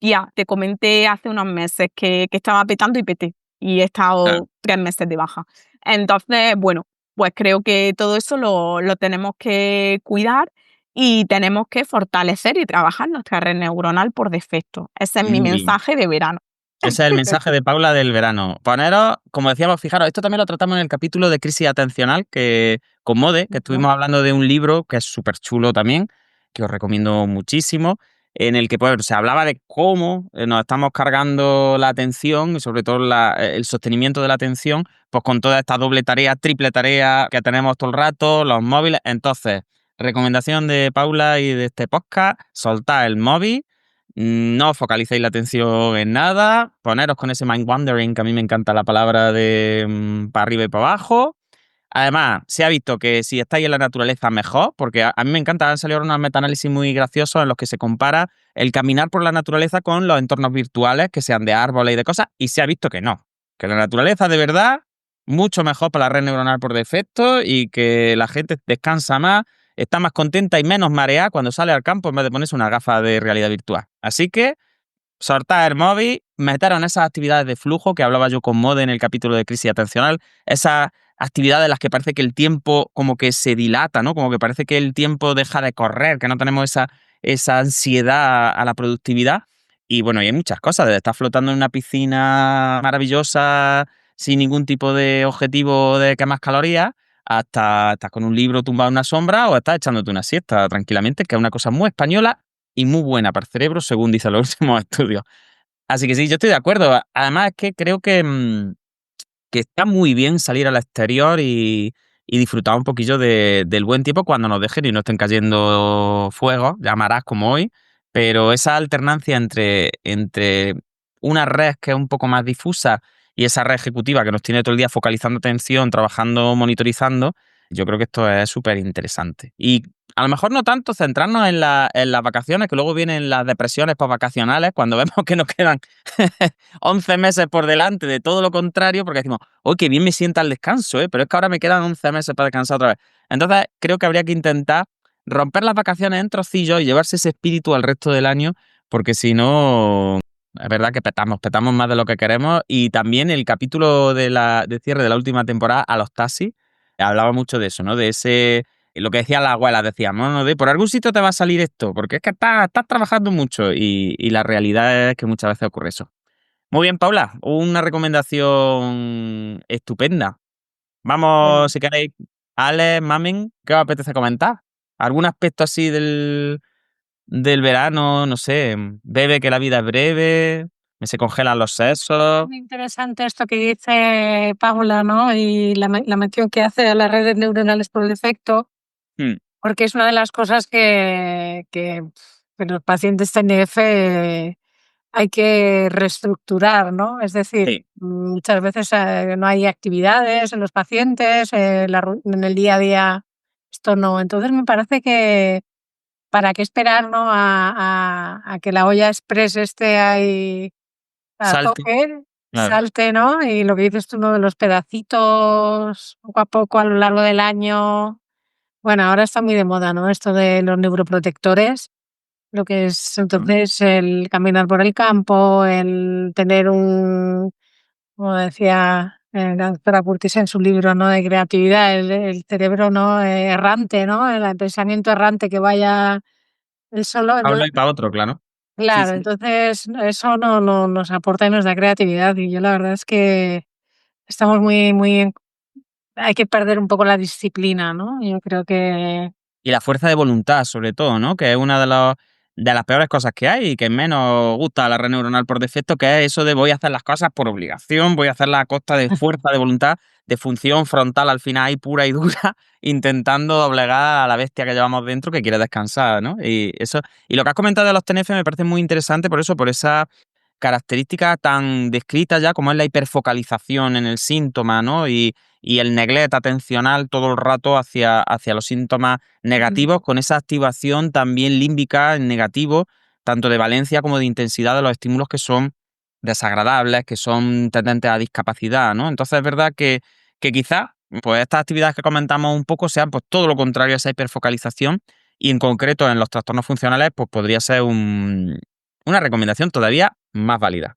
ya, te comenté hace unos meses que estaba petando y peté, y he Claro. estado 3 meses de baja. Entonces, bueno, pues creo que todo eso lo tenemos que cuidar y tenemos que fortalecer y trabajar nuestra red neuronal por defecto. Ese es mi Muy bien. mensaje de verano. Ese es el mensaje de Paula del verano. Poneros, como decíamos, fijaros, esto también lo tratamos en el capítulo de crisis atencional que con Mode, que Ujú. estuvimos hablando de un libro que es súper chulo también, que os recomiendo muchísimo, en el que pues, se hablaba de cómo nos estamos cargando la atención y sobre todo el sostenimiento de la atención, pues con toda esta doble tarea, triple tarea que tenemos todo el rato, los móviles. Entonces, recomendación de Paula y de este podcast, soltad el móvil. No focalicéis la atención en nada, poneros con ese mind wandering, que a mí me encanta la palabra de para arriba y para abajo. Además, se ha visto que si estáis en la naturaleza mejor, porque a mí me encanta, han salido unos metaanálisis muy graciosos en los que se compara el caminar por la naturaleza con los entornos virtuales, que sean de árboles y de cosas, y se ha visto que no, que la naturaleza de verdad, mucho mejor para la red neuronal por defecto y que la gente descansa más, está más contenta y menos mareada cuando sale al campo en vez de ponerse una gafa de realidad virtual. Así que soltar el móvil, meteros en esas actividades de flujo que hablaba yo con Mode en el capítulo de crisis atencional, esas actividades en las que parece que el tiempo como que se dilata, ¿no? Como que parece que el tiempo deja de correr, que no tenemos esa ansiedad a la productividad. Y bueno, y hay muchas cosas, desde estar flotando en una piscina maravillosa sin ningún tipo de objetivo de quemar calorías, hasta estar con un libro tumbado en una sombra o estar echándote una siesta tranquilamente, que es una cosa muy española y muy buena para el cerebro, según dicen los últimos estudios. Así que sí, yo estoy de acuerdo. Además, es que creo que está muy bien salir al exterior y disfrutar un poquillo del buen tiempo cuando nos dejen y no estén cayendo fuegos, llamarás como hoy, pero esa alternancia entre una red que es un poco más difusa y esa red ejecutiva que nos tiene todo el día focalizando atención, trabajando, monitorizando, yo creo que esto es súper interesante. Y a lo mejor no tanto centrarnos en las vacaciones, que luego vienen las depresiones postvacacionales, cuando vemos que nos quedan 11 meses por delante de todo lo contrario, porque decimos, ¡oh, qué bien me sienta el descanso! Pero es que ahora me quedan 11 meses para descansar otra vez. Entonces, creo que habría que intentar romper las vacaciones en trocillos y llevarse ese espíritu al resto del año, porque si no, es verdad que petamos más de lo que queremos. Y también el capítulo de cierre de la última temporada, a los taxis, hablaba mucho de eso, ¿no? De ese lo que decían las abuelas, decíamos, ¿no? De por algún sitio te va a salir esto, porque es que estás trabajando mucho y la realidad es que muchas veces ocurre eso. Muy bien, Paula, una recomendación estupenda. Bueno, Vamos, si queréis, Ale, Mamen, ¿qué os apetece comentar? ¿Algún aspecto así del verano? No sé, bebe que la vida es breve, me se congelan los sesos. Muy interesante esto que dice Paula, ¿no? Y la mención que hace a las redes neuronales por defecto, Hmm, porque es una de las cosas que los pacientes TNF hay que reestructurar, ¿no? Es decir, sí, muchas veces no hay actividades en los pacientes, en el día a día esto no. Entonces me parece que para qué esperar, ¿no? A que la olla express esté ahí a salte, tope, claro. salte, ¿no? Y lo que dices tú, ¿no? De los pedacitos poco a poco a lo largo del año, Bueno, ahora está muy de moda, ¿no? Esto de los neuroprotectores, lo que es entonces el caminar por el campo, el tener como decía la doctora Curtis en su libro, ¿no? De creatividad, el cerebro, ¿no? Errante, ¿no? El pensamiento errante que vaya él solo. Para uno Entonces, y para otro, claro. Sí, claro, sí. entonces eso no nos aporta y nos da creatividad. Y yo la verdad es que estamos hay que perder un poco la disciplina, ¿no? Yo creo que Y la fuerza de voluntad, sobre todo, ¿no? Que es una de las peores cosas que hay y que menos gusta a la red neuronal por defecto, que es eso de voy a hacer las cosas por obligación, voy a hacerlas a costa de fuerza de voluntad, de función frontal al final ahí pura y dura, intentando doblegar a la bestia que llevamos dentro que quiere descansar, ¿no? Y lo que has comentado de los TNF me parece muy interesante por eso, por esa característica tan descrita ya como es la hiperfocalización en el síntoma, ¿no? Y el neglect atencional todo el rato hacia los síntomas negativos, con esa activación también límbica en negativo, tanto de valencia como de intensidad de los estímulos que son desagradables, que son tendentes a discapacidad, ¿no? Entonces es verdad que quizás pues estas actividades que comentamos un poco sean pues todo lo contrario a esa hiperfocalización y en concreto en los trastornos funcionales pues podría ser una recomendación todavía más válida.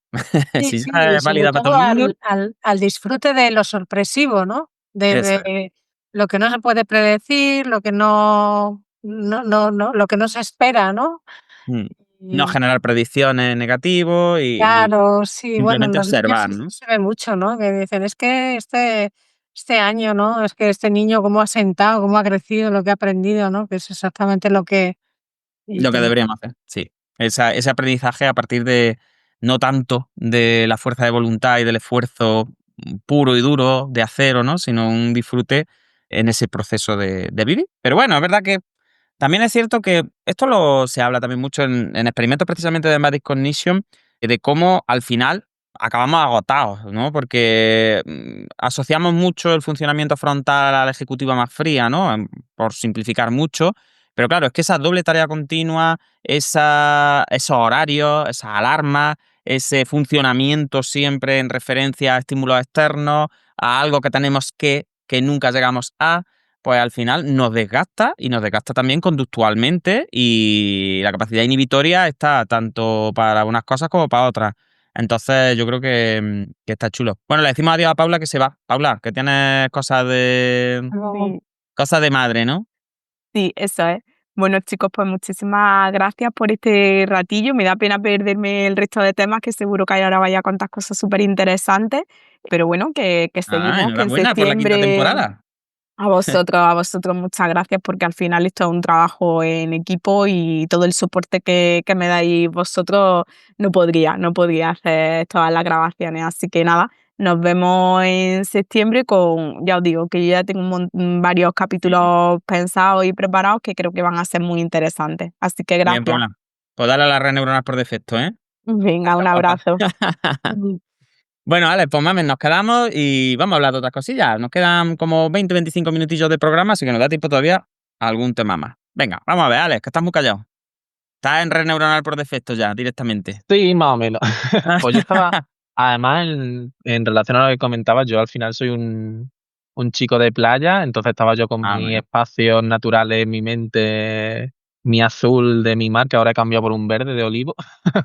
sí, Si sí, ya y es sobre válida para todo todo el mundo, al disfrute de lo sorpresivo, ¿no? eso es. De lo que no se puede predecir, lo que no, lo que no se espera, ¿no? Mm. No Y generar predicciones negativos y claro, sí, bueno, en simplemente los niños observar, esto ¿no? se ve mucho, ¿no? Que dicen, es que este año, ¿no? Es que este niño cómo ha sentado, cómo ha crecido, lo que ha aprendido, ¿no? Que es exactamente lo que y Lo que que deberíamos hacer, sí. Ese aprendizaje a partir de no tanto de la fuerza de voluntad y del esfuerzo puro y duro de acero, ¿no? Sino un disfrute en ese proceso de vivir. Pero bueno, es verdad que también es cierto que esto se habla también mucho en experimentos precisamente de Embodied Cognition, de cómo al final acabamos agotados, ¿no? Porque asociamos mucho el funcionamiento frontal a la ejecutiva más fría, ¿no? Por simplificar mucho. Pero claro, es que esa doble tarea continua, esos horarios, esas alarmas, ese funcionamiento siempre en referencia a estímulos externos, a algo que tenemos que nunca llegamos a, pues al final nos desgasta y nos desgasta también conductualmente y la capacidad inhibitoria está tanto para unas cosas como para otras. Entonces yo creo que está chulo. Bueno, le decimos adiós a Paula que se va. Paula, que tienes Sí, cosas de madre, ¿no? sí, eso es. Bueno, chicos, pues muchísimas gracias por este ratillo. Me da pena perderme el resto de temas, que seguro que ahora vaya a contar cosas súper interesantes. Pero bueno, que Ah, seguimos, que en enhorabuena por la quinta septiembre temporada. a vosotros muchas gracias, porque al final esto es un trabajo en equipo y todo el soporte que me dais vosotros no podría hacer todas las grabaciones. Así que nada, nos vemos en septiembre ya os digo, que yo ya tengo varios capítulos pensados y preparados que creo que van a ser muy interesantes. Así que Muy bien, gracias. Paula. Pues dale a las red neuronal por defecto, ¿eh? Venga, un Guapa. abrazo. Bueno, Alex, pues mames, nos quedamos y vamos a hablar de otras cosillas. Nos quedan como 20-25 minutillos de programa, así que nos da tiempo todavía a algún tema más. Venga, vamos a ver, Alex, que estás muy callado. Estás en red neuronal por defecto ya, directamente. Sí, más o menos. Pues yo estaba, además, en relación a lo que comentaba, yo al final soy un chico de playa, entonces estaba yo con Ah, mis bueno. espacios naturales, mi mente, mi azul de mi mar, que ahora he cambiado por un verde de olivo. Sí.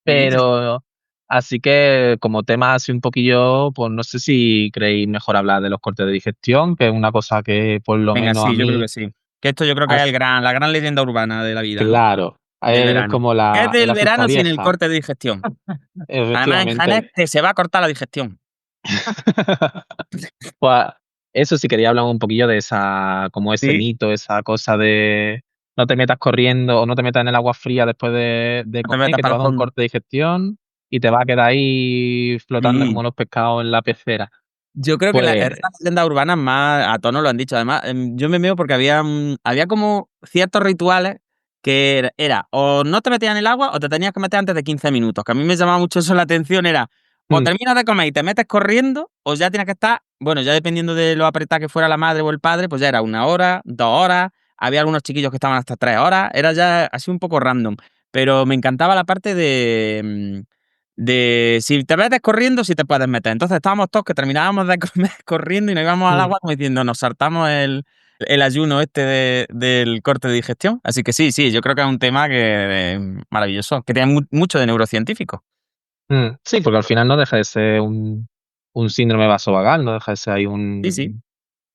Pero así que como tema así un poquillo, pues no sé si creéis mejor hablar de los cortes de digestión, que es una cosa que por lo Venga, menos a sí, yo creo que mí, sí. Que esto yo creo que es as- la gran leyenda urbana de la vida, ¿no? claro, Del es verano. como ¿Qué es el del asusta verano sin el vieja, corte de digestión? Además, en Jaén efectivamente. se va a cortar la digestión. Pues eso sí quería hablar un poquillo de esa, como ese Sí, mito, esa cosa de no te metas corriendo o no te metas en el agua fría después de no te comer, metas que te para va el a dar un fondo. corte de digestión y te va a quedar ahí flotando Sí. como los pescados en la pecera. Yo creo que es Pues de las leyendas urbanas más, a tono lo han dicho. Además, yo me veo porque había como ciertos rituales que era o no te metías en el agua o te tenías que meter antes de 15 minutos. Que a mí me llamaba mucho eso la atención. Era o mm, terminas de comer y te metes corriendo o ya tienes que estar, bueno, ya dependiendo de lo apretada que fuera la madre o el padre, pues ya era 1 hora, 2 horas. Había algunos chiquillos que estaban hasta 3 horas. Era ya así un poco random. Pero me encantaba la parte de si te metes corriendo, si te puedes meter. Entonces estábamos todos que terminábamos de comer corriendo y nos íbamos al mm, agua como diciendo, nos saltamos el ayuno del corte de digestión. Así que sí, yo creo que es un tema que maravilloso, que tiene mucho de neurocientífico. Sí, porque al final no deja de ser un síndrome vasovagal, no deja de ser ahí Sí.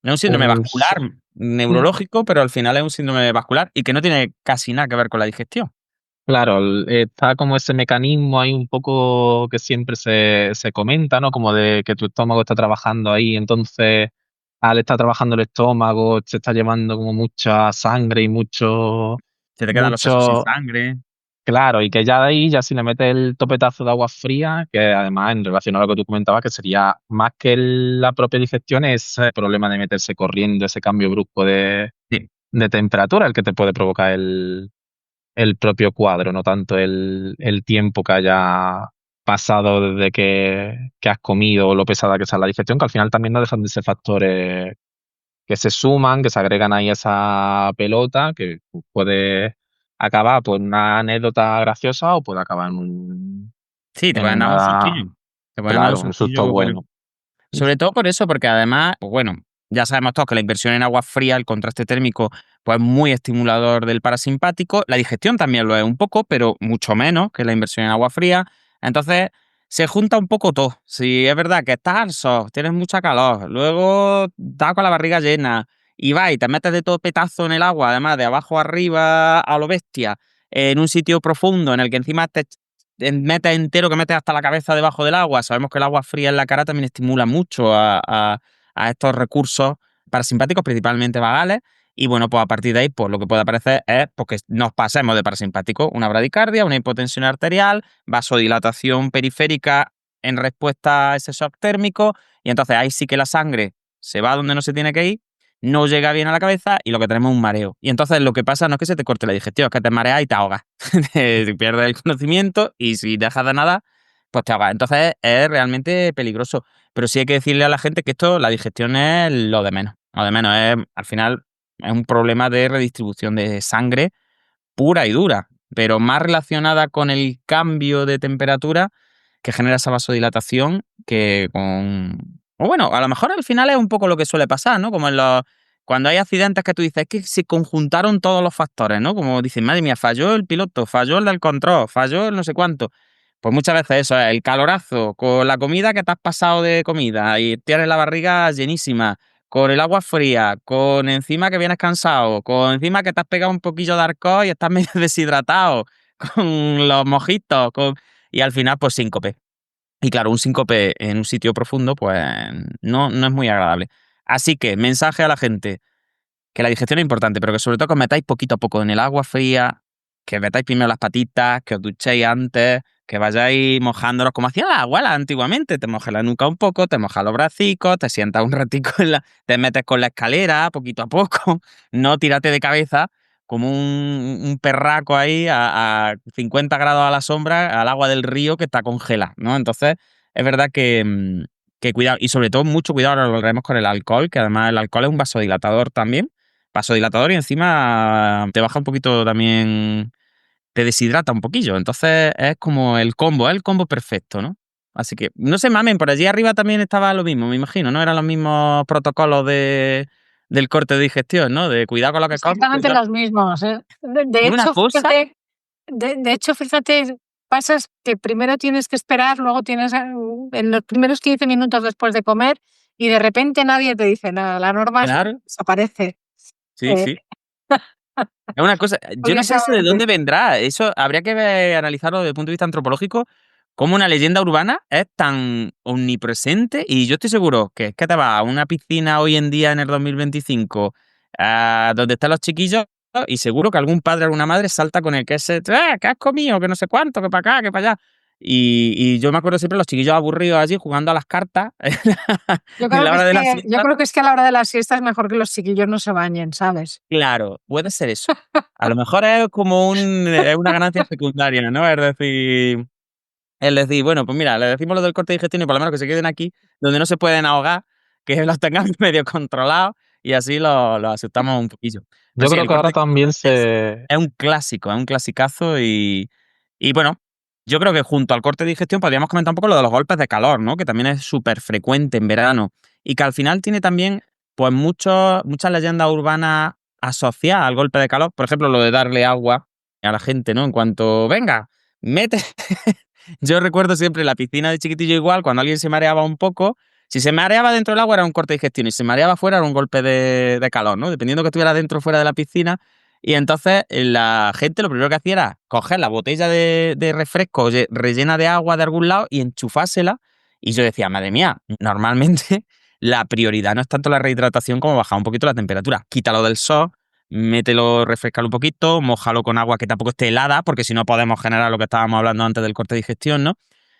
No es un síndrome un vascular, neurológico, pero al final es un síndrome vascular y que no tiene casi nada que ver con la digestión. claro, está como ese mecanismo ahí un poco que siempre se comenta, ¿no? Como de que tu estómago está trabajando ahí, entonces al estar trabajando el estómago te está llevando como mucha sangre y Se te quedan los sesos sin mucho, sangre. claro, y que ya de ahí, ya si le metes el topetazo de agua fría, que además en relación a lo que tú comentabas, que sería más que la propia digestión, es el problema de meterse corriendo, ese cambio brusco Sí. de temperatura, el que te puede provocar el propio cuadro, no tanto el tiempo que haya pasado desde que has comido o lo pesada que sea la digestión, que al final también no dejan de ser factores que se suman, que se agregan ahí a esa pelota, que puede acabar por una anécdota graciosa o puede acabar Sí, te en pueden dar un una, sustillo. Te pueden dar un claro, un susto sustillo bueno. bueno. Sobre todo por eso, porque además, pues bueno, ya sabemos todos que la inversión en agua fría, el contraste térmico, pues es muy estimulador del parasimpático. La digestión también lo es un poco, pero mucho menos que la inversión en agua fría. Entonces, se junta un poco todo. Si es verdad que estás al sol, tienes mucha calor, luego estás con la barriga llena y vas y te metes de todo petazo en el agua, además de abajo arriba a lo bestia, en un sitio profundo en el que encima te metes entero, que metes hasta la cabeza debajo del agua. Sabemos que el agua fría en la cara también estimula mucho a estos recursos parasimpáticos, principalmente vagales. Y bueno, pues a partir de ahí, pues lo que puede aparecer es que nos pasemos de parasimpático, una bradicardia, una hipotensión arterial, vasodilatación periférica en respuesta a ese shock térmico, y entonces ahí sí que la sangre se va donde no se tiene que ir, no llega bien a la cabeza y lo que tenemos es un mareo. Y entonces lo que pasa no es que se te corte la digestión, es que te mareas y te ahogas. Pierdes el conocimiento y si dejas de nada, pues te ahogas. Entonces es realmente peligroso. Pero sí hay que decirle a la gente que esto, la digestión es lo de menos. Lo de menos es, al final, es un problema de redistribución de sangre pura y dura, pero más relacionada con el cambio de temperatura que genera esa vasodilatación que con... O bueno, a lo mejor al final es un poco lo que suele pasar, ¿no? Como cuando hay accidentes que tú dices, es que se conjuntaron todos los factores, ¿no? Como dicen, madre mía, falló el piloto, falló el del control, falló el no sé cuánto. Pues muchas veces eso es el calorazo, con la comida que te has pasado de comida y tienes la barriga llenísima, con el agua fría, con encima que vienes cansado, con encima que te has pegado un poquillo de alcohol y estás medio deshidratado, con los mojitos, y al final pues síncope. Y claro, un síncope en un sitio profundo pues no es muy agradable. Así que mensaje a la gente, que la digestión es importante, pero que sobre todo que os metáis poquito a poco en el agua fría, que metáis primero las patitas, que os duchéis antes, que vayáis mojándolos como hacían las abuelas antiguamente. Te mojas la nuca un poco, te mojas los bracicos, te sientas un ratico te metes con la escalera poquito a poco, no tírate de cabeza como un perraco ahí a 50 grados a la sombra, al agua del río que está congelada, ¿no? Entonces, es verdad que cuidado, y sobre todo mucho cuidado, ahora lo hablaremos con el alcohol, que además el alcohol es un vasodilatador también, vasodilatador y encima te baja un poquito también, te deshidrata un poquillo. Entonces es como el combo perfecto, ¿no? Así que no se mamen, por allí arriba también estaba lo mismo, me imagino, ¿no? Eran los mismos protocolos del corte de digestión, ¿no? De cuidado con lo que comes. Exactamente los mismos. De Una hecho, cosa, fíjate, de hecho, fíjate, pasas que primero tienes que esperar, luego tienes en los primeros 15 minutos después de comer y de repente nadie te dice nada. La norma claro, desaparece. sí, Eh, sí. Es una cosa, yo no sé eso de curiosamente. dónde vendrá. Eso habría que analizarlo desde el punto de vista antropológico, cómo una leyenda urbana es tan omnipresente. Y yo estoy seguro que es que te vas a una piscina hoy en día en el 2025, donde están los chiquillos, y seguro que algún padre o alguna madre salta con el que ese, ¿qué has comido? Que no sé cuánto, que para acá, que para allá. Y yo me acuerdo siempre los chiquillos aburridos allí jugando a las cartas Yo en creo la que hora es de la que, yo siesta. creo que es que a la hora de la siesta es mejor que los chiquillos no se bañen, ¿sabes? Claro, puede ser eso. A lo mejor es como es una ganancia secundaria, ¿no? Es decir, bueno, pues mira, le decimos lo del corte de digestión y por lo menos que se queden aquí, donde no se pueden ahogar, que los tengamos medio controlados y así los asustamos un poquillo. Pero Yo sí, creo el que corte ahora de también digestión es un clásico, es un clasicazo y bueno, yo creo que junto al corte de digestión podríamos comentar un poco lo de los golpes de calor, ¿no? Que también es súper frecuente en verano y que al final tiene también pues muchas leyendas urbanas asociadas al golpe de calor, por ejemplo, lo de darle agua a la gente, ¿no? En cuanto, venga, mete. Yo recuerdo siempre la piscina de chiquitillo igual, cuando alguien se mareaba un poco, si se mareaba dentro del agua era un corte de digestión y si se mareaba fuera era un golpe de calor, ¿no? Dependiendo que estuviera dentro o fuera de la piscina. Y entonces la gente lo primero que hacía era coger la botella de refresco rellena de agua de algún lado y enchufársela. Y yo decía, madre mía, normalmente la prioridad no es tanto la rehidratación como bajar un poquito la temperatura. Quítalo del sol, mételo, refrescalo un poquito, mójalo con agua que tampoco esté helada, porque si no podemos generar lo que estábamos hablando antes del corte de digestión, ¿no?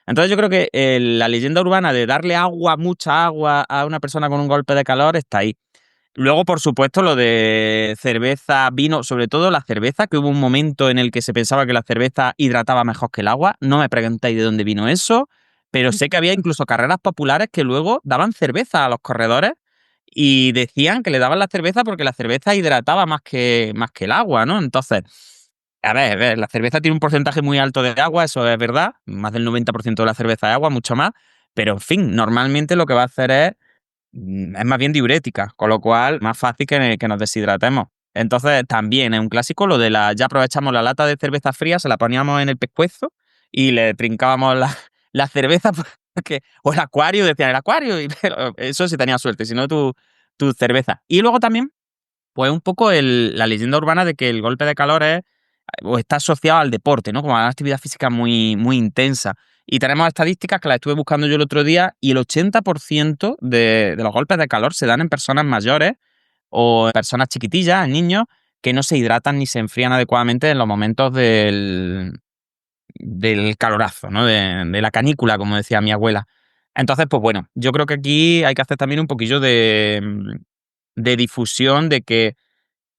Entonces yo creo que la leyenda urbana de darle agua, mucha agua a una persona con un golpe de calor está ahí. Luego, por supuesto, lo de cerveza, vino, sobre todo la cerveza, que hubo un momento en el que se pensaba que la cerveza hidrataba mejor que el agua. No me preguntáis de dónde vino eso, pero sé que había incluso carreras populares que luego daban cerveza a los corredores y decían que le daban la cerveza porque la cerveza hidrataba más que el agua, ¿no? Entonces, a ver, la cerveza tiene un porcentaje muy alto de agua, eso es verdad, más del 90% de la cerveza es agua, mucho más, pero en fin, normalmente lo que va a hacer es más bien diurética, con lo cual más fácil que nos deshidratemos. Entonces también es un clásico lo de ya aprovechamos la lata de cerveza fría, se la poníamos en el pescuezo y le trincábamos la cerveza o el acuario, decían el acuario, pero eso si tenía suerte, si no tu cerveza. Y luego también, pues un poco la leyenda urbana de que el golpe de calor o está asociado al deporte, ¿no? Como a una actividad física muy, muy intensa. Y tenemos estadísticas que las estuve buscando yo el otro día y el 80% de los golpes de calor se dan en personas mayores o en personas chiquitillas, en niños, que no se hidratan ni se enfrían adecuadamente en los momentos del calorazo, ¿no? De la canícula, como decía mi abuela. Entonces, pues bueno, yo creo que aquí hay que hacer también un poquillo de difusión de que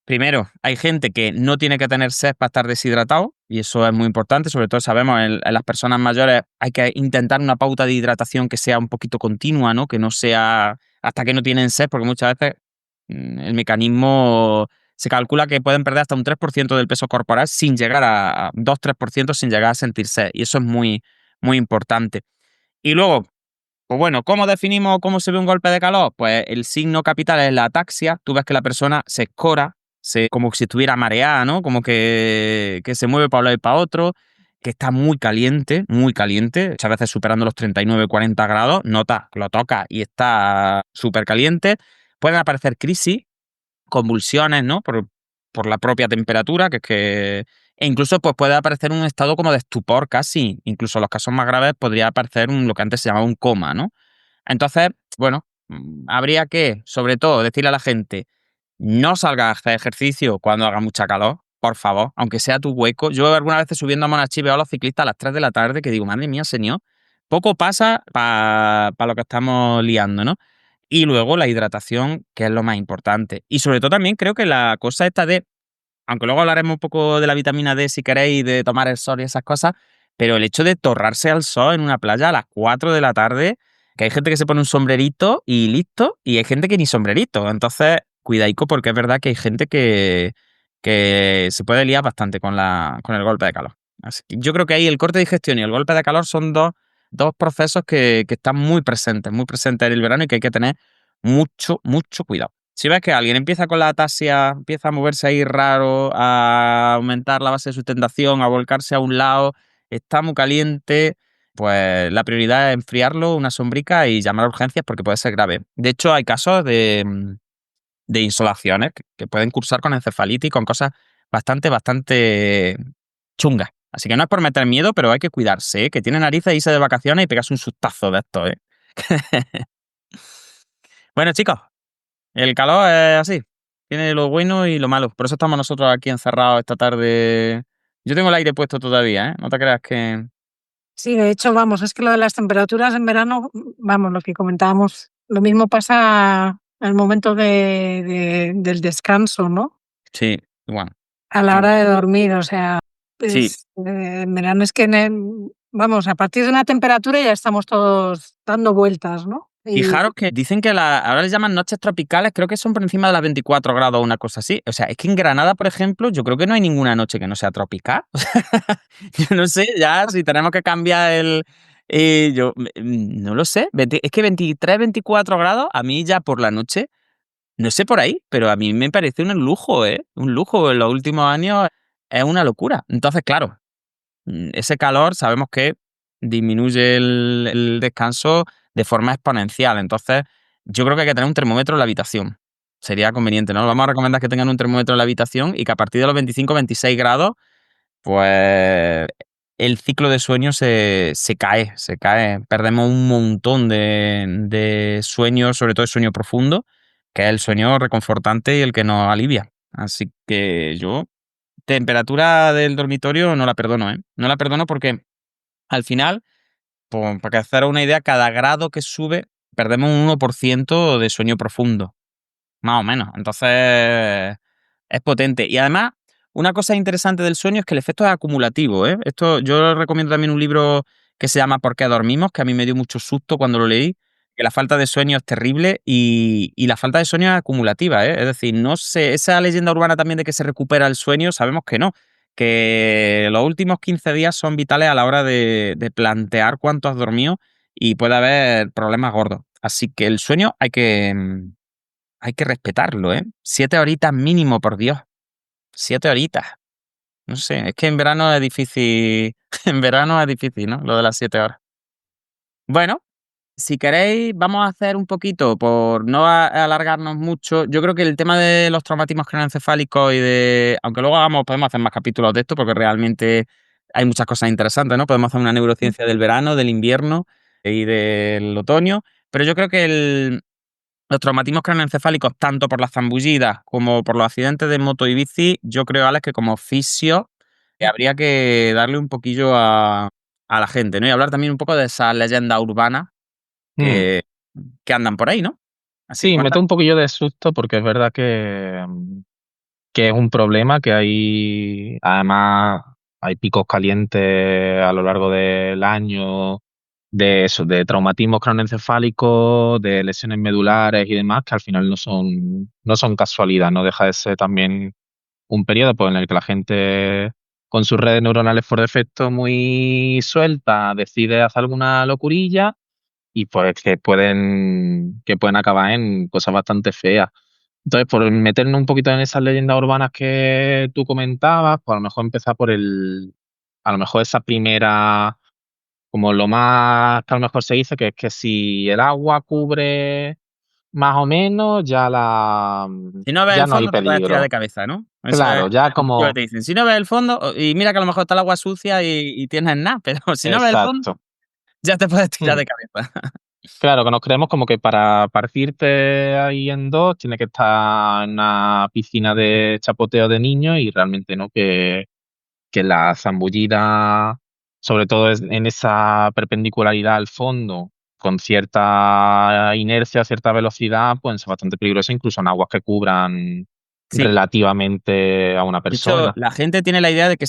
primero, hay gente que no tiene que tener sed para estar deshidratado y eso es muy importante, sobre todo sabemos en las personas mayores hay que intentar una pauta de hidratación que sea un poquito continua, ¿no? Que no sea hasta que no tienen sed, porque muchas veces el mecanismo se calcula que pueden perder hasta un 3% del peso corporal sin llegar a 2-3% sin llegar a sentir sed y eso es muy, muy importante. Y luego, pues bueno, ¿cómo definimos cómo se ve un golpe de calor? Pues el signo capital es la ataxia. Tú ves que la persona se escora, como si estuviera mareada, ¿no? Como que se mueve para un lado y para otro, que está muy caliente, muchas veces superando los 39-40 grados. Nota, lo toca y está súper caliente. Pueden aparecer crisis, convulsiones, ¿no? Por la propia temperatura, e incluso pues, puede aparecer un estado como de estupor casi. Incluso en los casos más graves podría aparecer lo que antes se llamaba un coma, ¿no? Entonces, bueno, habría que, sobre todo, decirle a la gente, no salga a hacer ejercicio cuando haga mucha calor, por favor, aunque sea tu hueco. Yo algunas veces subiendo a Monachi veo a los ciclistas a las 3 de la tarde que digo, madre mía, señor, poco pasa para lo que estamos liando, ¿no? Y luego la hidratación, que es lo más importante. Y sobre todo también creo que la cosa esta aunque luego hablaremos un poco de la vitamina D si queréis, de tomar el sol y esas cosas, pero el hecho de torrarse al sol en una playa a las 4 de la tarde, que hay gente que se pone un sombrerito y listo, y hay gente que ni sombrerito. Entonces, cuidaico porque es verdad que hay gente que se puede liar bastante con el golpe de calor. Así que yo creo que ahí el corte de digestión y el golpe de calor son dos procesos que están muy presentes en el verano y que hay que tener mucho, mucho cuidado. Si ves que alguien empieza con la ataxia, empieza a moverse ahí raro, a aumentar la base de sustentación, a volcarse a un lado, está muy caliente, pues la prioridad es enfriarlo, una sombrica y llamar a urgencias porque puede ser grave. De hecho, hay casos de insolaciones que pueden cursar con encefalitis y con cosas bastante, bastante chungas. Así que no es por meter miedo, pero hay que cuidarse, ¿eh? Que tiene narices e irse de vacaciones y pegarse un sustazo de esto, ¿eh? Bueno, chicos, el calor es así. Tiene lo bueno y lo malo. Por eso estamos nosotros aquí encerrados esta tarde. Yo tengo el aire puesto todavía, ¿eh? No te creas que... Sí, de hecho, vamos, es que lo de las temperaturas en verano, vamos, lo que comentábamos, lo mismo pasa al momento del descanso, ¿no? Sí, igual. A la hora de dormir, o sea, Sí. en verano es que, vamos, a partir de una temperatura ya estamos todos dando vueltas, ¿no? Fijaros que dicen que ahora les llaman noches tropicales, creo que son por encima de las 24 grados o una cosa así. O sea, es que en Granada, por ejemplo, yo creo que no hay ninguna noche que no sea tropical. Yo no sé, ya si tenemos que cambiar yo no lo sé. Es que 23, 24 grados, a mí ya por la noche No sé por ahí, pero a mí me parece un lujo, ¿eh? Un lujo. En los últimos años es una locura. Entonces, claro, ese calor sabemos que disminuye el descanso de forma exponencial. Entonces, yo creo que hay que tener un termómetro en la habitación. Sería conveniente, ¿no? Vamos a recomendar que tengan un termómetro en la habitación y que a partir de los 25-26 grados, pues el ciclo de sueño se cae. Perdemos un montón de sueño, sobre todo el sueño profundo, que es el sueño reconfortante y el que nos alivia. Así que yo, temperatura del dormitorio no la perdono, ¿eh? No la perdono porque al final, para que hacer una idea, cada grado que sube perdemos un 1% de sueño profundo, más o menos. Entonces es potente. Y además, una cosa interesante del sueño es que el efecto es acumulativo, ¿eh? Esto yo recomiendo también un libro que se llama ¿Por qué dormimos?, que a mí me dio mucho susto cuando lo leí, que la falta de sueño es terrible y la falta de sueño es acumulativa, ¿eh? Es decir, no sé, esa leyenda urbana también de que se recupera el sueño, sabemos que no, que los últimos 15 días son vitales a la hora de plantear cuánto has dormido y puede haber problemas gordos. Así que el sueño hay que respetarlo, ¿eh? 7 horitas mínimo, por Dios. 7 horitas. No sé, es que en verano es difícil. En verano es difícil, ¿no? Lo de las 7 horas. Bueno, si queréis, vamos a hacer un poquito, por no alargarnos mucho. Yo creo que el tema de los traumatismos craneoencefálicos aunque luego podemos hacer más capítulos de esto, porque realmente hay muchas cosas interesantes, ¿no? Podemos hacer una neurociencia del verano, del invierno y del otoño. Pero yo creo que los traumatismos craneoencefálicos, tanto por las zambullidas como por los accidentes de moto y bici, yo creo, Alex, que como fisio habría que darle un poquillo a la gente, ¿no? Y hablar también un poco de esas leyendas urbanas Mm. que andan por ahí, ¿no? Así que Sí, mete cuéntame. un poquillo de susto porque es verdad que es un problema, que además hay picos calientes a lo largo del año de eso, de traumatismos craneoencefálicos, de lesiones medulares y demás, que al final no son casualidad, no deja de ser también un periodo, pues, en el que la gente con sus redes neuronales por defecto muy suelta decide hacer alguna locurilla y pues que pueden acabar en cosas bastante feas. Entonces, por meternos un poquito en esas leyendas urbanas que tú comentabas, pues a lo mejor empezar a lo mejor esa primera, como lo más que a lo mejor se dice, que es que si el agua cubre más o menos, Si no ves ya el no hay fondo, te puedes tirar de peligro. cabeza, ¿no? Eso es Claro, ya lo que como, te dicen. Si no ves el fondo, y mira que a lo mejor está el agua sucia y tienes nada, pero si no ves el fondo, exacto. ya te puedes tirar Mm. de cabeza. Claro, que nos creemos como que para partirte ahí en dos tiene que estar en una piscina de chapoteo de niños y realmente no, que la zambullida, sobre todo en esa perpendicularidad al fondo, con cierta inercia, cierta velocidad, pueden ser bastante peligrosas, incluso en aguas que cubran Sí. relativamente a una De hecho, persona. la gente tiene la idea de que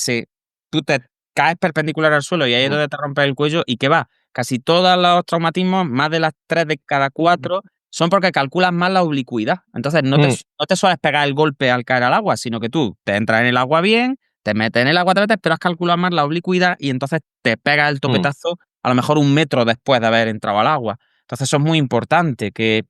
tú te caes perpendicular al suelo y ahí es Mm, donde te rompes el cuello y que va. Casi todos los traumatismos, más de las 3 de cada 4, son porque calculas mal la oblicuidad. Entonces, mm, no te sueles pegar el golpe al caer al agua, sino que tú te entras en el agua bien, te metes en el agua 3 veces, pero has calculado mal la oblicuidad y entonces te pegas el mm, topetazo a lo mejor 1 metro después de haber entrado al agua. Entonces, eso es muy importante, que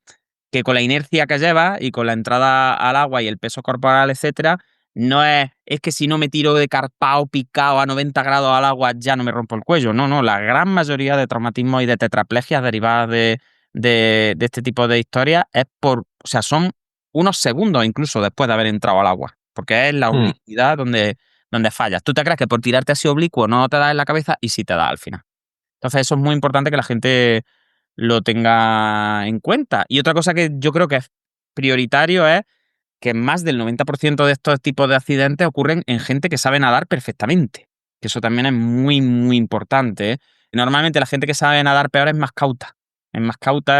con la inercia que llevas y con la entrada al agua y el peso corporal, etcétera, no es que si no me tiro de carpao picado a 90 grados al agua ya no me rompo el cuello. No, no, la gran mayoría de traumatismos y de tetraplegias derivadas de este tipo de historias o sea, son unos segundos incluso después de haber entrado al agua, porque es la mm. oblicuidad donde fallas. Tú te crees que por tirarte así oblicuo no te da en la cabeza y sí te da al final. Entonces eso es muy importante que la gente lo tenga en cuenta. Y otra cosa que yo creo que es prioritario es que más del 90% de estos tipos de accidentes ocurren en gente que sabe nadar perfectamente. Que eso también es muy, muy importante, ¿eh? Normalmente la gente que sabe nadar peor es más cauta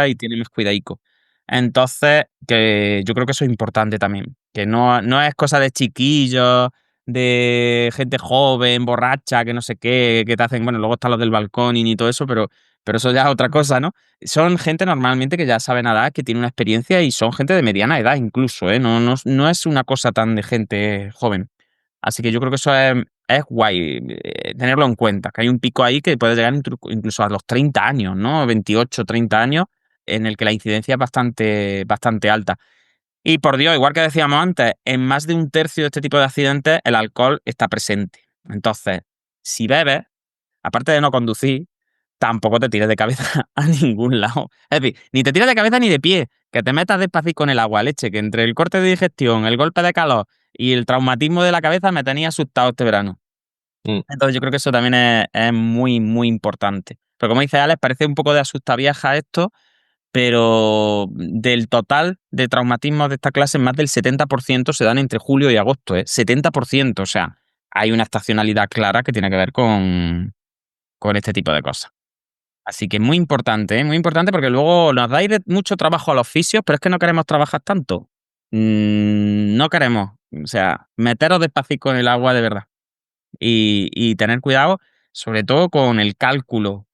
y tiene más cuidadico. Entonces, que yo creo que eso es importante también. Que no es cosa de chiquillos, de gente joven, borracha, que no sé qué, que te hacen, bueno, luego están los del balcón y ni todo eso, pero eso ya es otra cosa, ¿no? Son gente normalmente que ya sabe nadar, que tiene una experiencia y son gente de mediana edad incluso, ¿eh? No es una cosa tan de gente joven. Así que yo creo que eso es guay, tenerlo en cuenta, que hay un pico ahí que puede llegar incluso a los 30 años, ¿no? 28, 30 años, en el que la incidencia es bastante, bastante alta. Y por Dios, igual que decíamos antes, en más de un tercio de este tipo de accidentes el alcohol está presente. Entonces, si bebes, aparte de no conducir, tampoco te tires de cabeza a ningún lado. Es decir, ni te tires de cabeza ni de pie, que te metas despacito con el agua, leche, que entre el corte de digestión, el golpe de calor y el traumatismo de la cabeza me tenía asustado este verano. Mm. Entonces yo creo que eso también es muy, muy importante. Pero como dice Alex, parece un poco de asustavieja esto, pero del total de traumatismos de esta clase, más del 70% se dan entre julio y agosto, ¿eh? 70%, o sea, hay una estacionalidad clara que tiene que ver con este tipo de cosas. Así que muy importante, ¿eh? Muy importante porque luego nos da mucho trabajo a los fisios, pero es que no queremos trabajar tanto. No queremos, o sea, meteros despacito en el agua de verdad. Y tener cuidado, sobre todo con el cálculo.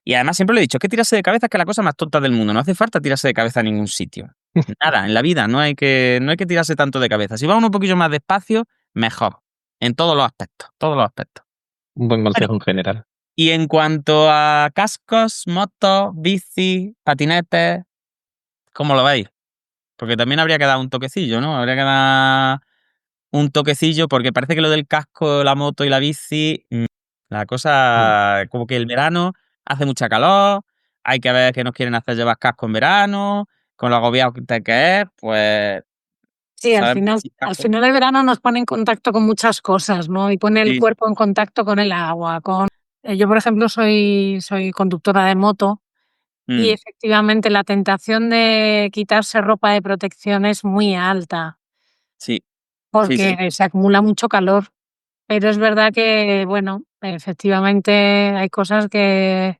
Y además siempre lo he dicho, es que tirarse de cabeza es que es la cosa más tonta del mundo. No hace falta tirarse de cabeza a ningún sitio. Nada, en la vida no hay que tirarse tanto de cabeza. Si va uno un poquillo más despacio, mejor. En todos los aspectos, todos los aspectos. Un buen consejo en general. Y en cuanto a cascos, motos, bici, patinetes, ¿cómo lo veis? Porque también habría que dar un toquecillo, ¿no? Habría que dar un toquecillo porque parece que lo del casco, la moto y la bici, la cosa, como que el verano hace mucha calor, hay que ver qué nos quieren hacer llevar casco en verano, con lo agobiado que es, pues... Sí, al ¿sabes? final, Sí, al casco. final el verano nos pone en contacto con muchas cosas, ¿no? Y pone el Sí, cuerpo en contacto con el agua. Yo, por ejemplo, soy conductora de moto y mm, efectivamente la tentación de quitarse ropa de protección es muy alta sí, sí, sí. porque se acumula mucho calor. Pero es verdad que, bueno, efectivamente hay cosas que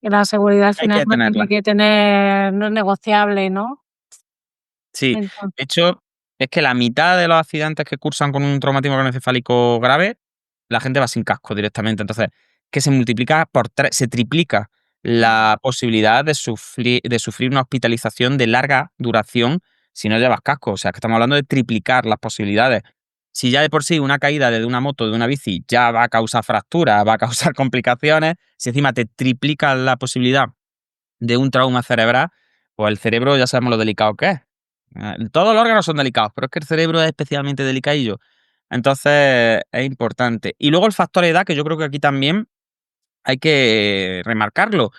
la seguridad al Hay final que no tiene tenerla. que tener, no es negociable, ¿no? Sí, Entonces, de hecho, es que la mitad de los accidentes que cursan con un traumatismo craneoencefálico grave, la gente va sin casco directamente. Entonces, que se multiplica por 3, se triplica la posibilidad de sufrir una hospitalización de larga duración si no llevas casco. O sea, que estamos hablando de triplicar las posibilidades. Si ya de por sí una caída de una moto, de una bici, ya va a causar fracturas, va a causar complicaciones, si encima te triplica la posibilidad de un trauma cerebral, pues el cerebro ya sabemos lo delicado que es. Todos los órganos son delicados, pero es que el cerebro es especialmente delicadillo. Entonces es importante. Y luego el factor edad, que yo creo que aquí también hay que remarcarlo.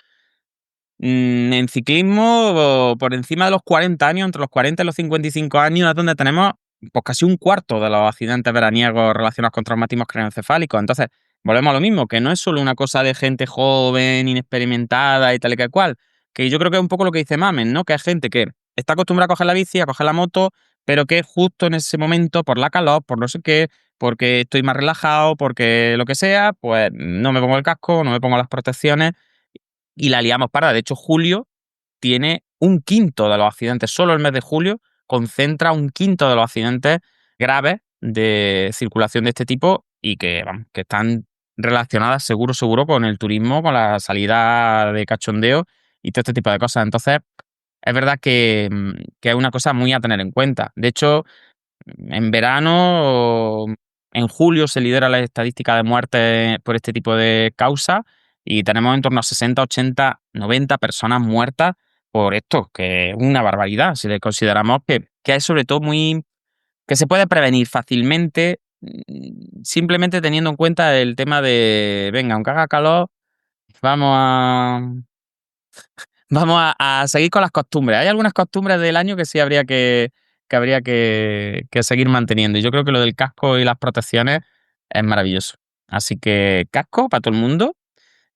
En ciclismo, por encima de los 40 años, entre los 40 y los 55 años, es donde tenemos pues, casi un cuarto de los accidentes veraniegos relacionados con traumatismos craneoencefálicos. Entonces, volvemos a lo mismo, que no es solo una cosa de gente joven, inexperimentada y tal y que cual, que yo creo que es un poco lo que dice Mamen, ¿no? Que es gente que está acostumbrada a coger la bici, a coger la moto, pero que justo en ese momento, por la calor, por no sé qué, porque estoy más relajado, porque lo que sea, pues no me pongo el casco, no me pongo las protecciones y la liamos parda. De hecho, julio tiene un quinto de los accidentes, solo el mes de julio concentra un quinto de los accidentes graves de circulación de este tipo y que, vamos, que están relacionadas seguro con el turismo, con la salida de cachondeo y todo este tipo de cosas. Entonces, es verdad que es una cosa muy a tener en cuenta. De hecho, en verano, en julio se lidera la estadística de muertes por este tipo de causas y tenemos en torno a 60, 80, 90 personas muertas por esto, que es una barbaridad. Si le consideramos que es sobre todo que se puede prevenir fácilmente, simplemente teniendo en cuenta el tema de, venga, aunque haga calor, vamos a, vamos a seguir con las costumbres. Hay algunas costumbres del año que sí habría que seguir manteniendo. Y yo creo que lo del casco y las protecciones es maravilloso. Así que casco para todo el mundo,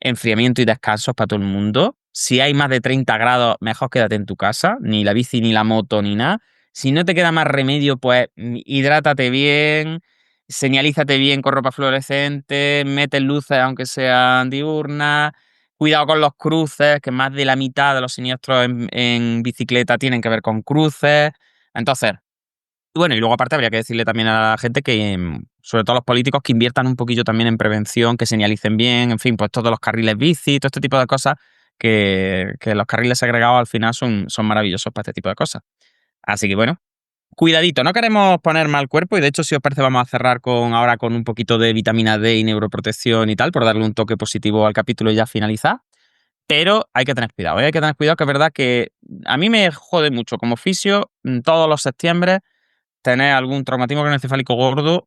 enfriamiento y descansos para todo el mundo. Si hay más de 30 grados, mejor quédate en tu casa, ni la bici, ni la moto, ni nada. Si no te queda más remedio, pues hidrátate bien, señalízate bien con ropa fluorescente, mete luces aunque sean diurnas, cuidado con los cruces, que más de la mitad de los siniestros en bicicleta tienen que ver con cruces. Entonces, bueno, y luego aparte habría que decirle también a la gente que, sobre todo a los políticos, que inviertan un poquillo también en prevención, que señalicen bien, en fin, pues todos los carriles bici, todo este tipo de cosas, que los carriles segregados al final son maravillosos para este tipo de cosas. Así que bueno, cuidadito, no queremos poner mal cuerpo y de hecho si os parece vamos a cerrar ahora con un poquito de vitamina D y neuroprotección y tal, por darle un toque positivo al capítulo y ya finalizar. Pero hay que tener cuidado, ¿eh? Hay que tener cuidado, que es verdad que a mí me jode mucho como fisio todos los septiembre tener algún traumatismo craneoencefálico gordo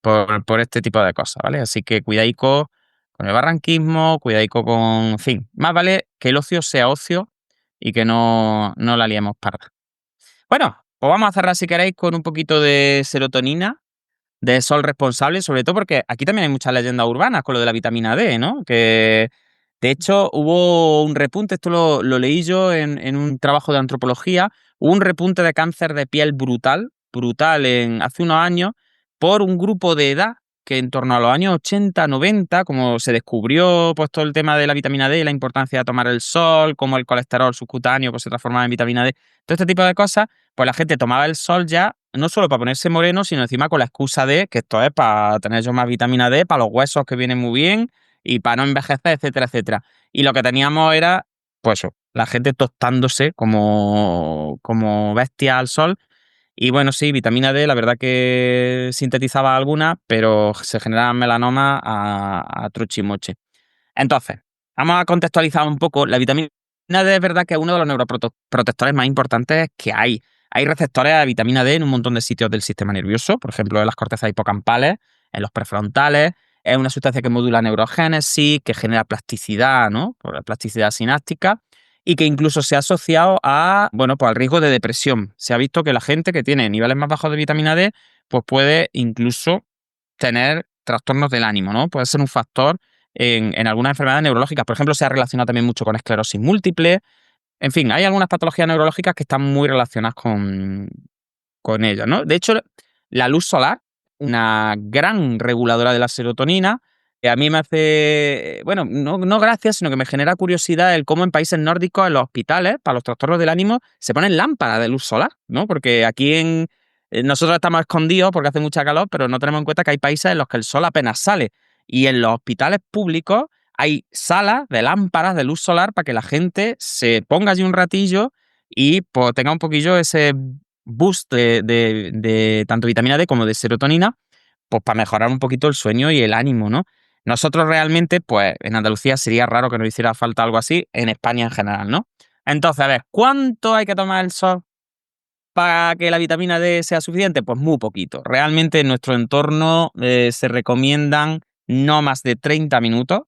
por este tipo de cosas, ¿vale? Así que cuidadico con el barranquismo, cuidadico con... En fin, más vale que el ocio sea ocio y que no la liemos parda. Bueno, pues vamos a cerrar, si queréis, con un poquito de serotonina, de sol responsable, sobre todo porque aquí también hay muchas leyendas urbanas con lo de la vitamina D, ¿no? Que de hecho hubo un repunte, esto lo leí yo en un trabajo de antropología, hubo un repunte de cáncer de piel brutal hace unos años por un grupo de edad que en torno a los años 80, 90, como se descubrió pues todo el tema de la vitamina D y la importancia de tomar el sol, como el colesterol subcutáneo pues, se transformaba en vitamina D, todo este tipo de cosas, pues la gente tomaba el sol ya no solo para ponerse moreno, sino encima con la excusa de que esto es para tener yo más vitamina D, para los huesos que vienen muy bien y para no envejecer, etcétera, etcétera. Y lo que teníamos era, pues eso, la gente tostándose como bestia al sol. Y bueno, sí, vitamina D, la verdad que sintetizaba alguna, pero se generaban melanomas a truchimoche. Entonces, vamos a contextualizar un poco. La vitamina D es verdad que es uno de los neuroprotectores más importantes que hay. Hay receptores a vitamina D en un montón de sitios del sistema nervioso, por ejemplo, en las cortezas hipocampales, en los prefrontales. Es una sustancia que modula neurogénesis, que genera plasticidad, ¿no? Por la plasticidad sináptica, y que incluso se ha asociado a, bueno, pues al riesgo de depresión. Se ha visto que la gente que tiene niveles más bajos de vitamina D, pues puede incluso tener trastornos del ánimo, ¿no? Puede ser un factor en algunas enfermedades neurológicas. Por ejemplo, se ha relacionado también mucho con esclerosis múltiple. En fin, hay algunas patologías neurológicas que están muy relacionadas con ellas, ¿no? De hecho, la luz solar, una gran reguladora de la serotonina, que a mí me hace, bueno, no gracia, sino que me genera curiosidad el cómo en países nórdicos, en los hospitales, para los trastornos del ánimo, se ponen lámparas de luz solar, ¿no? Porque aquí nosotros estamos escondidos porque hace mucha calor, pero no tenemos en cuenta que hay países en los que el sol apenas sale. Y en los hospitales públicos hay salas de lámparas de luz solar para que la gente se ponga allí un ratillo y pues, tenga un poquillo ese boost de tanto vitamina D como de serotonina, pues para mejorar un poquito el sueño y el ánimo, ¿no? Nosotros realmente, pues en Andalucía sería raro que nos hiciera falta algo así, en España en general, ¿no? Entonces, a ver, ¿cuánto hay que tomar el sol para que la vitamina D sea suficiente? Pues muy poquito. Realmente en nuestro entorno se recomiendan no más de 30 minutos,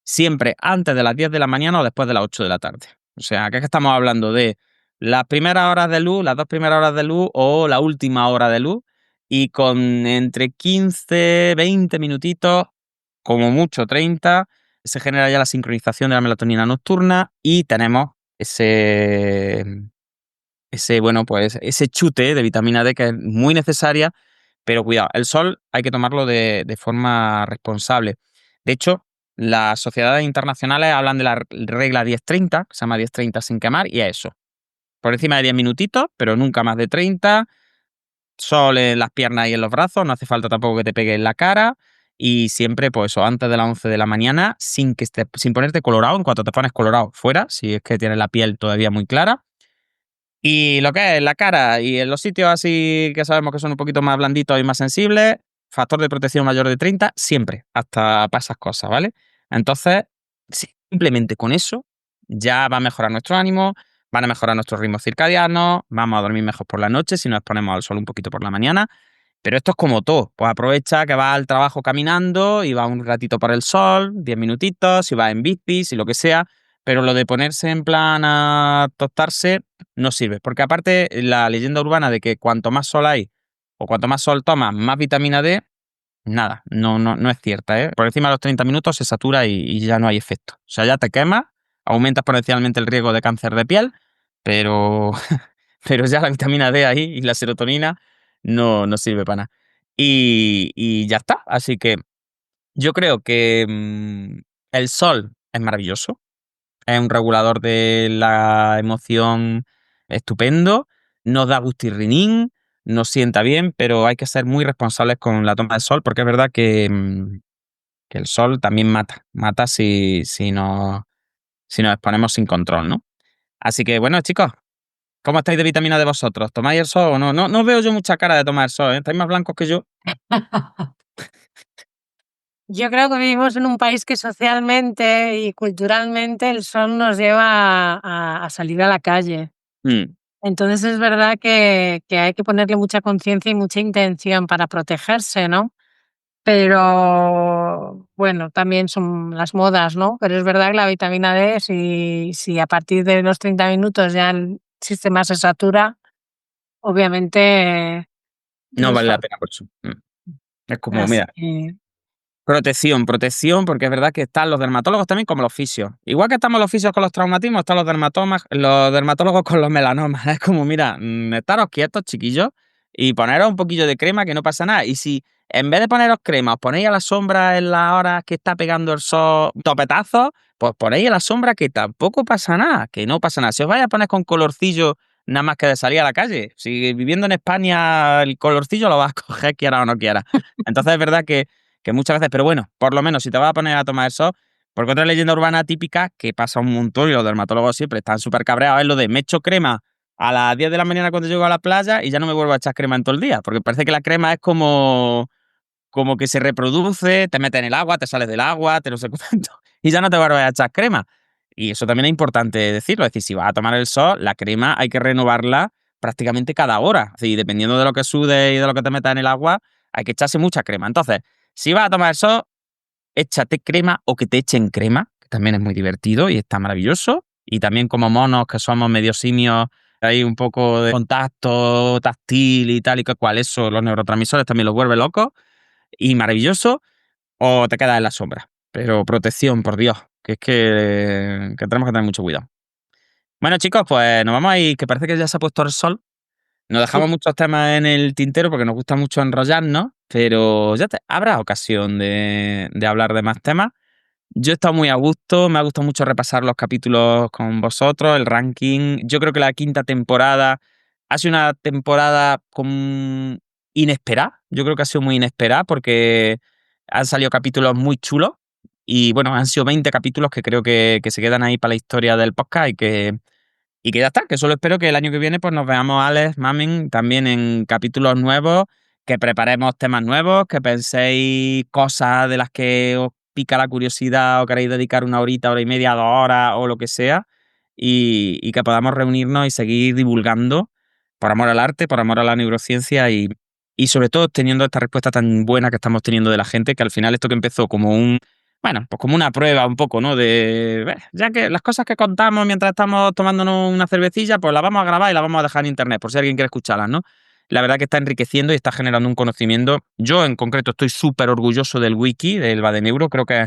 siempre antes de las 10 de la mañana o después de las 8 de la tarde. O sea, que es que estamos hablando de las primeras horas de luz, las 2 primeras horas de luz o la última hora de luz, y con entre 15, 20 minutitos, como mucho 30, se genera ya la sincronización de la melatonina nocturna y tenemos bueno, pues ese chute de vitamina D que es muy necesaria, pero cuidado, el sol hay que tomarlo de forma responsable. De hecho, las sociedades internacionales hablan de la regla 10-30, que se llama 10-30 sin quemar, y es eso. Por encima de 10 minutitos, pero nunca más de 30, sol en las piernas y en los brazos, no hace falta tampoco que te pegue en la cara, y siempre, pues eso, antes de las 11 de la mañana, sin ponerte colorado. En cuanto te pones colorado, fuera, si es que tienes la piel todavía muy clara. Y lo que es la cara y en los sitios así que sabemos que son un poquito más blanditos y más sensibles, factor de protección mayor de 30, siempre, hasta para esas cosas, ¿vale? Entonces, simplemente con eso ya va a mejorar nuestro ánimo, van a mejorar nuestros ritmos circadianos, vamos a dormir mejor por la noche si nos exponemos al sol un poquito por la mañana. Pero esto es como todo, pues aprovecha que vas al trabajo caminando y vas un ratito por el sol, 10 minutitos, si vas en bici, si lo que sea, pero lo de ponerse en plan a tostarse no sirve, porque aparte la leyenda urbana de que cuanto más sol hay o cuanto más sol tomas, más vitamina D, nada, no es cierta, ¿eh? Por encima de los 30 minutos se satura y ya no hay efecto. O sea, ya te quemas, aumenta exponencialmente el riesgo de cáncer de piel, pero, pero ya la vitamina D ahí y la serotonina no sirve para nada. Y ya está. Así que yo creo que el sol es maravilloso, es un regulador de la emoción estupendo, nos da gustirrinín, nos sienta bien, pero hay que ser muy responsables con la toma del sol, porque es verdad que el sol también mata si nos exponemos sin control, ¿no? Así que bueno, chicos, ¿cómo estáis de vitamina de vosotros? ¿Tomáis el sol o no? No veo yo mucha cara de tomar el sol, ¿eh? Estáis más blancos que yo. Yo creo que vivimos en un país que socialmente y culturalmente el sol nos lleva a salir a la calle. Mm. Entonces es verdad que hay que ponerle mucha conciencia y mucha intención para protegerse, ¿no? Pero bueno, también son las modas, ¿no? Pero es verdad que la vitamina D, si a partir de los 30 minutos ya el sistema se satura, obviamente No nos vale la falta. pena por eso. Es como, Así mira, que protección, porque es verdad que están los dermatólogos también como los fisios. Igual que estamos los fisios con los traumatismos, están los dermatólogos con los melanomas. Es como, mira, estaros quietos, chiquillos, y poneros un poquillo de crema que no pasa nada. Y si en vez de poneros crema, os ponéis a la sombra en las horas que está pegando el sol topetazos, pues ponéis a la sombra que tampoco pasa nada, que no pasa nada. Si os vais a poner con colorcillo nada más que de salir a la calle, si viviendo en España el colorcillo lo vas a coger quiera o no quiera. Entonces es verdad que muchas veces, pero bueno, por lo menos si te vas a poner a tomar el sol, porque otra leyenda urbana típica que pasa un montón y los dermatólogos siempre están súper cabreados es lo de me echo crema a las 10 de la mañana cuando llego a la playa y ya no me vuelvo a echar crema en todo el día, porque parece que la crema es como que se reproduce, te mete en el agua, te sales del agua, te no sé cuánto, y ya no te vuelves a echar crema. Y eso también es importante decirlo, es decir, si vas a tomar el sol, la crema hay que renovarla prácticamente cada hora. Es decir, dependiendo de lo que sudes y de lo que te metas en el agua, hay que echarse mucha crema. Entonces, si vas a tomar el sol, échate crema o que te echen crema, que también es muy divertido y está maravilloso. Y también como monos que somos medio simios, hay un poco de contacto táctil y tal y que cual, eso los neurotransmisores también los vuelve locos y maravilloso, o te quedas en la sombra. Pero protección, por Dios, que es que tenemos que tener mucho cuidado. Bueno, chicos, pues nos vamos a ir, que parece que ya se ha puesto el sol. Nos dejamos sí. muchos temas en el tintero porque nos gusta mucho enrollarnos, pero habrá ocasión de hablar de más temas. Yo he estado muy a gusto, me ha gustado mucho repasar los capítulos con vosotros, el ranking. Yo creo que la quinta temporada ha sido una temporada inesperada. Yo creo que ha sido muy inesperada porque han salido capítulos muy chulos y bueno, han sido 20 capítulos que creo que se quedan ahí para la historia del podcast y que ya está, que solo espero que el año que viene pues nos veamos, Alex, Mamen, también en capítulos nuevos, que preparemos temas nuevos, que penséis cosas de las que os pica la curiosidad o queréis dedicar una horita, hora y media, 2 horas o lo que sea, y que podamos reunirnos y seguir divulgando por amor al arte, por amor a la neurociencia y sobre todo teniendo esta respuesta tan buena que estamos teniendo de la gente, que al final esto que empezó como pues como una prueba un poco, ¿no? Ya que las cosas que contamos mientras estamos tomándonos una cervecilla, pues las vamos a grabar y las vamos a dejar en internet, por si alguien quiere escucharlas, ¿no? La verdad que está enriqueciendo y está generando un conocimiento. Yo, en concreto, estoy súper orgulloso del wiki, del Badeneuro. Creo que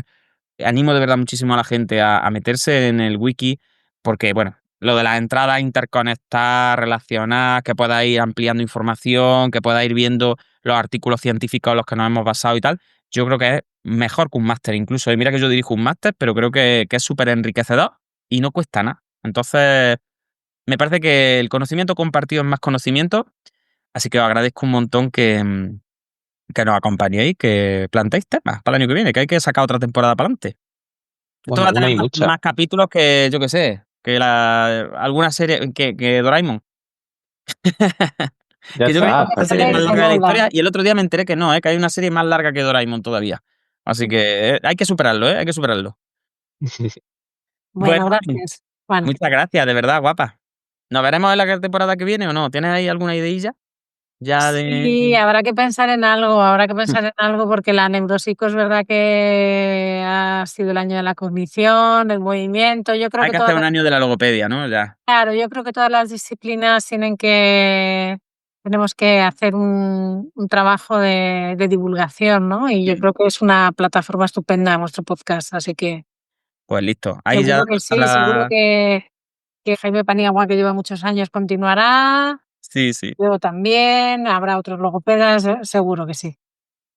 animo de verdad muchísimo a la gente a meterse en el wiki, porque, bueno, lo de las entradas interconectadas, relacionadas, que pueda ir ampliando información, que pueda ir viendo los artículos científicos en los que nos hemos basado y tal, yo creo que es mejor que un máster incluso. Y mira que yo dirijo un máster, pero creo que es súper enriquecedor y no cuesta nada. Entonces, me parece que el conocimiento compartido es más conocimiento, así que os agradezco un montón que nos acompañéis, que planteéis temas para el año que viene, que hay que sacar otra temporada para adelante. Esto Bueno, va a una tener y más, muchas. más capítulos que, yo qué sé, que alguna serie, que Doraemon. Ya Que yo creo que está, es la serie más Poder de larga de la Lola. historia y el otro día me enteré que no, que hay una serie más larga que Doraemon todavía. Así que hay que superarlo, hay que superarlo. Bueno, Bueno, gracias, Juan. muchas gracias, de verdad, guapa. ¿Nos veremos en la temporada que viene o no? ¿Tienes ahí alguna ideilla ya Sí, de...? habrá que pensar en algo, porque la neuropsico es verdad que ha sido el año de la cognición, del movimiento. Yo creo Hay que que hacer un año de la logopedia, ¿no? Ya. claro, yo creo que todas las disciplinas tenemos que hacer un trabajo de divulgación, ¿no? Y yo creo que es una plataforma estupenda nuestro podcast, así que Pues listo. Ahí ya seguro que sí, seguro que Jaime Paniagua, que lleva muchos años, continuará. Sí, sí. Yo también, habrá otros logopedas, seguro que sí.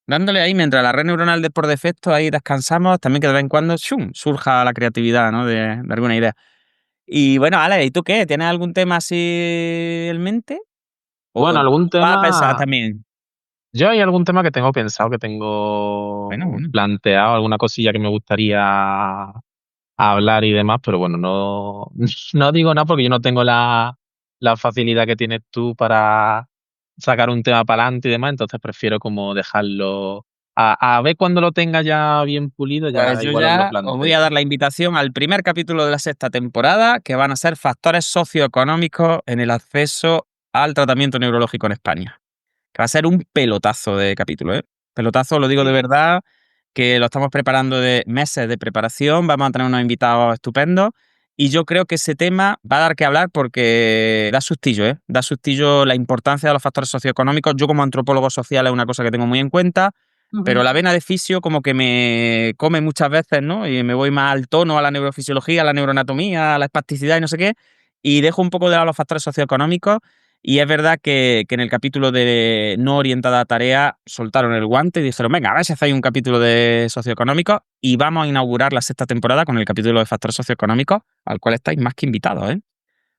Dándole ahí, mientras la red neuronal de por defecto, ahí descansamos, también que de vez en cuando ¡shum!, surja la creatividad, ¿no? De alguna idea. Y bueno, Ale, ¿y tú qué? ¿Tienes algún tema así en mente? ¿O Bueno, algún vas a pensar tema. también? Yo hay algún tema que tengo pensado, que tengo Bueno, bueno. planteado, alguna cosilla que me gustaría hablar y demás, pero bueno, no, no digo nada porque yo no tengo la facilidad que tienes tú para sacar un tema para adelante y demás, entonces prefiero como dejarlo A ver cuando lo tenga ya bien pulido, ya Pues yo igual os lo ya os planteo. voy a dar la invitación al primer capítulo de la sexta temporada, que van a ser factores socioeconómicos en el acceso al tratamiento neurológico en España. Que va a ser un pelotazo de capítulo, ¿eh? Pelotazo, lo digo de verdad, que lo estamos preparando de meses de preparación, vamos a tener unos invitados estupendos y yo creo que ese tema va a dar que hablar porque da sustillo, ¿eh? Da sustillo la importancia de los factores socioeconómicos. Yo como antropólogo social es una cosa que tengo muy en cuenta, pero la vena de fisio como que me come muchas veces, ¿no? Y me voy más al tono, a la neurofisiología, a la neuroanatomía, a la espasticidad y no sé qué, y dejo un poco de lado los factores socioeconómicos. Y es verdad que en el capítulo de no orientada a tarea soltaron el guante y dijeron, venga, a ver si hacéis un capítulo de socioeconómicos y vamos a inaugurar la sexta temporada con el capítulo de factores socioeconómicos, al cual estáis más que invitados, ¿eh?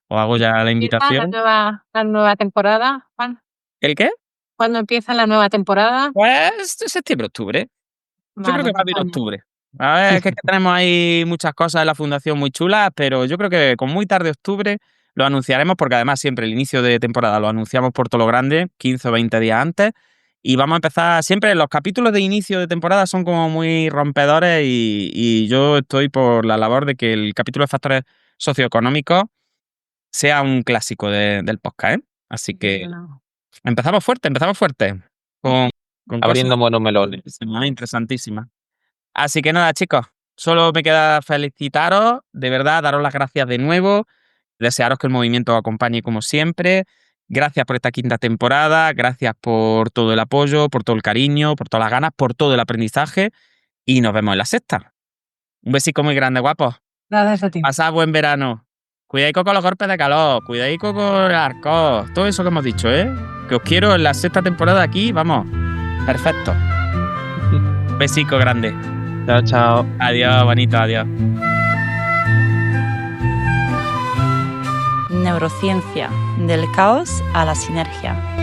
Os hago ya la invitación. La nueva temporada, Juan? ¿El qué? ¿Cuándo empieza la nueva temporada? Pues septiembre, octubre. Yo creo que va a haber Vale. octubre. A ver, es que tenemos ahí muchas cosas en la fundación muy chulas, pero yo creo que con muy tarde octubre lo anunciaremos, porque además siempre el inicio de temporada lo anunciamos por todo lo grande, 15 o 20 días antes, y vamos a empezar siempre, los capítulos de inicio de temporada son como muy rompedores y yo estoy por la labor de que el capítulo de factores socioeconómicos sea un clásico del podcast, ¿eh? Así que empezamos fuerte, con Abriendo buenos melones. interesantísimas. Así que nada, chicos, solo me queda felicitaros, de verdad, daros las gracias de nuevo, desearos que el movimiento os acompañe como siempre. Gracias por esta quinta temporada, gracias por todo el apoyo, por todo el cariño, por todas las ganas, por todo el aprendizaje y nos vemos en la sexta. Un besico muy grande, guapos. Gracias a ti. Pasad buen verano. Cuidadico con los golpes de calor, cuidadico con el arco, todo eso que hemos dicho, ¿eh? Que os quiero en la sexta temporada aquí, vamos, perfecto. Besico grande. Chao, chao. Adiós, bonito, adiós. Neurociencia, del caos a la sinergia.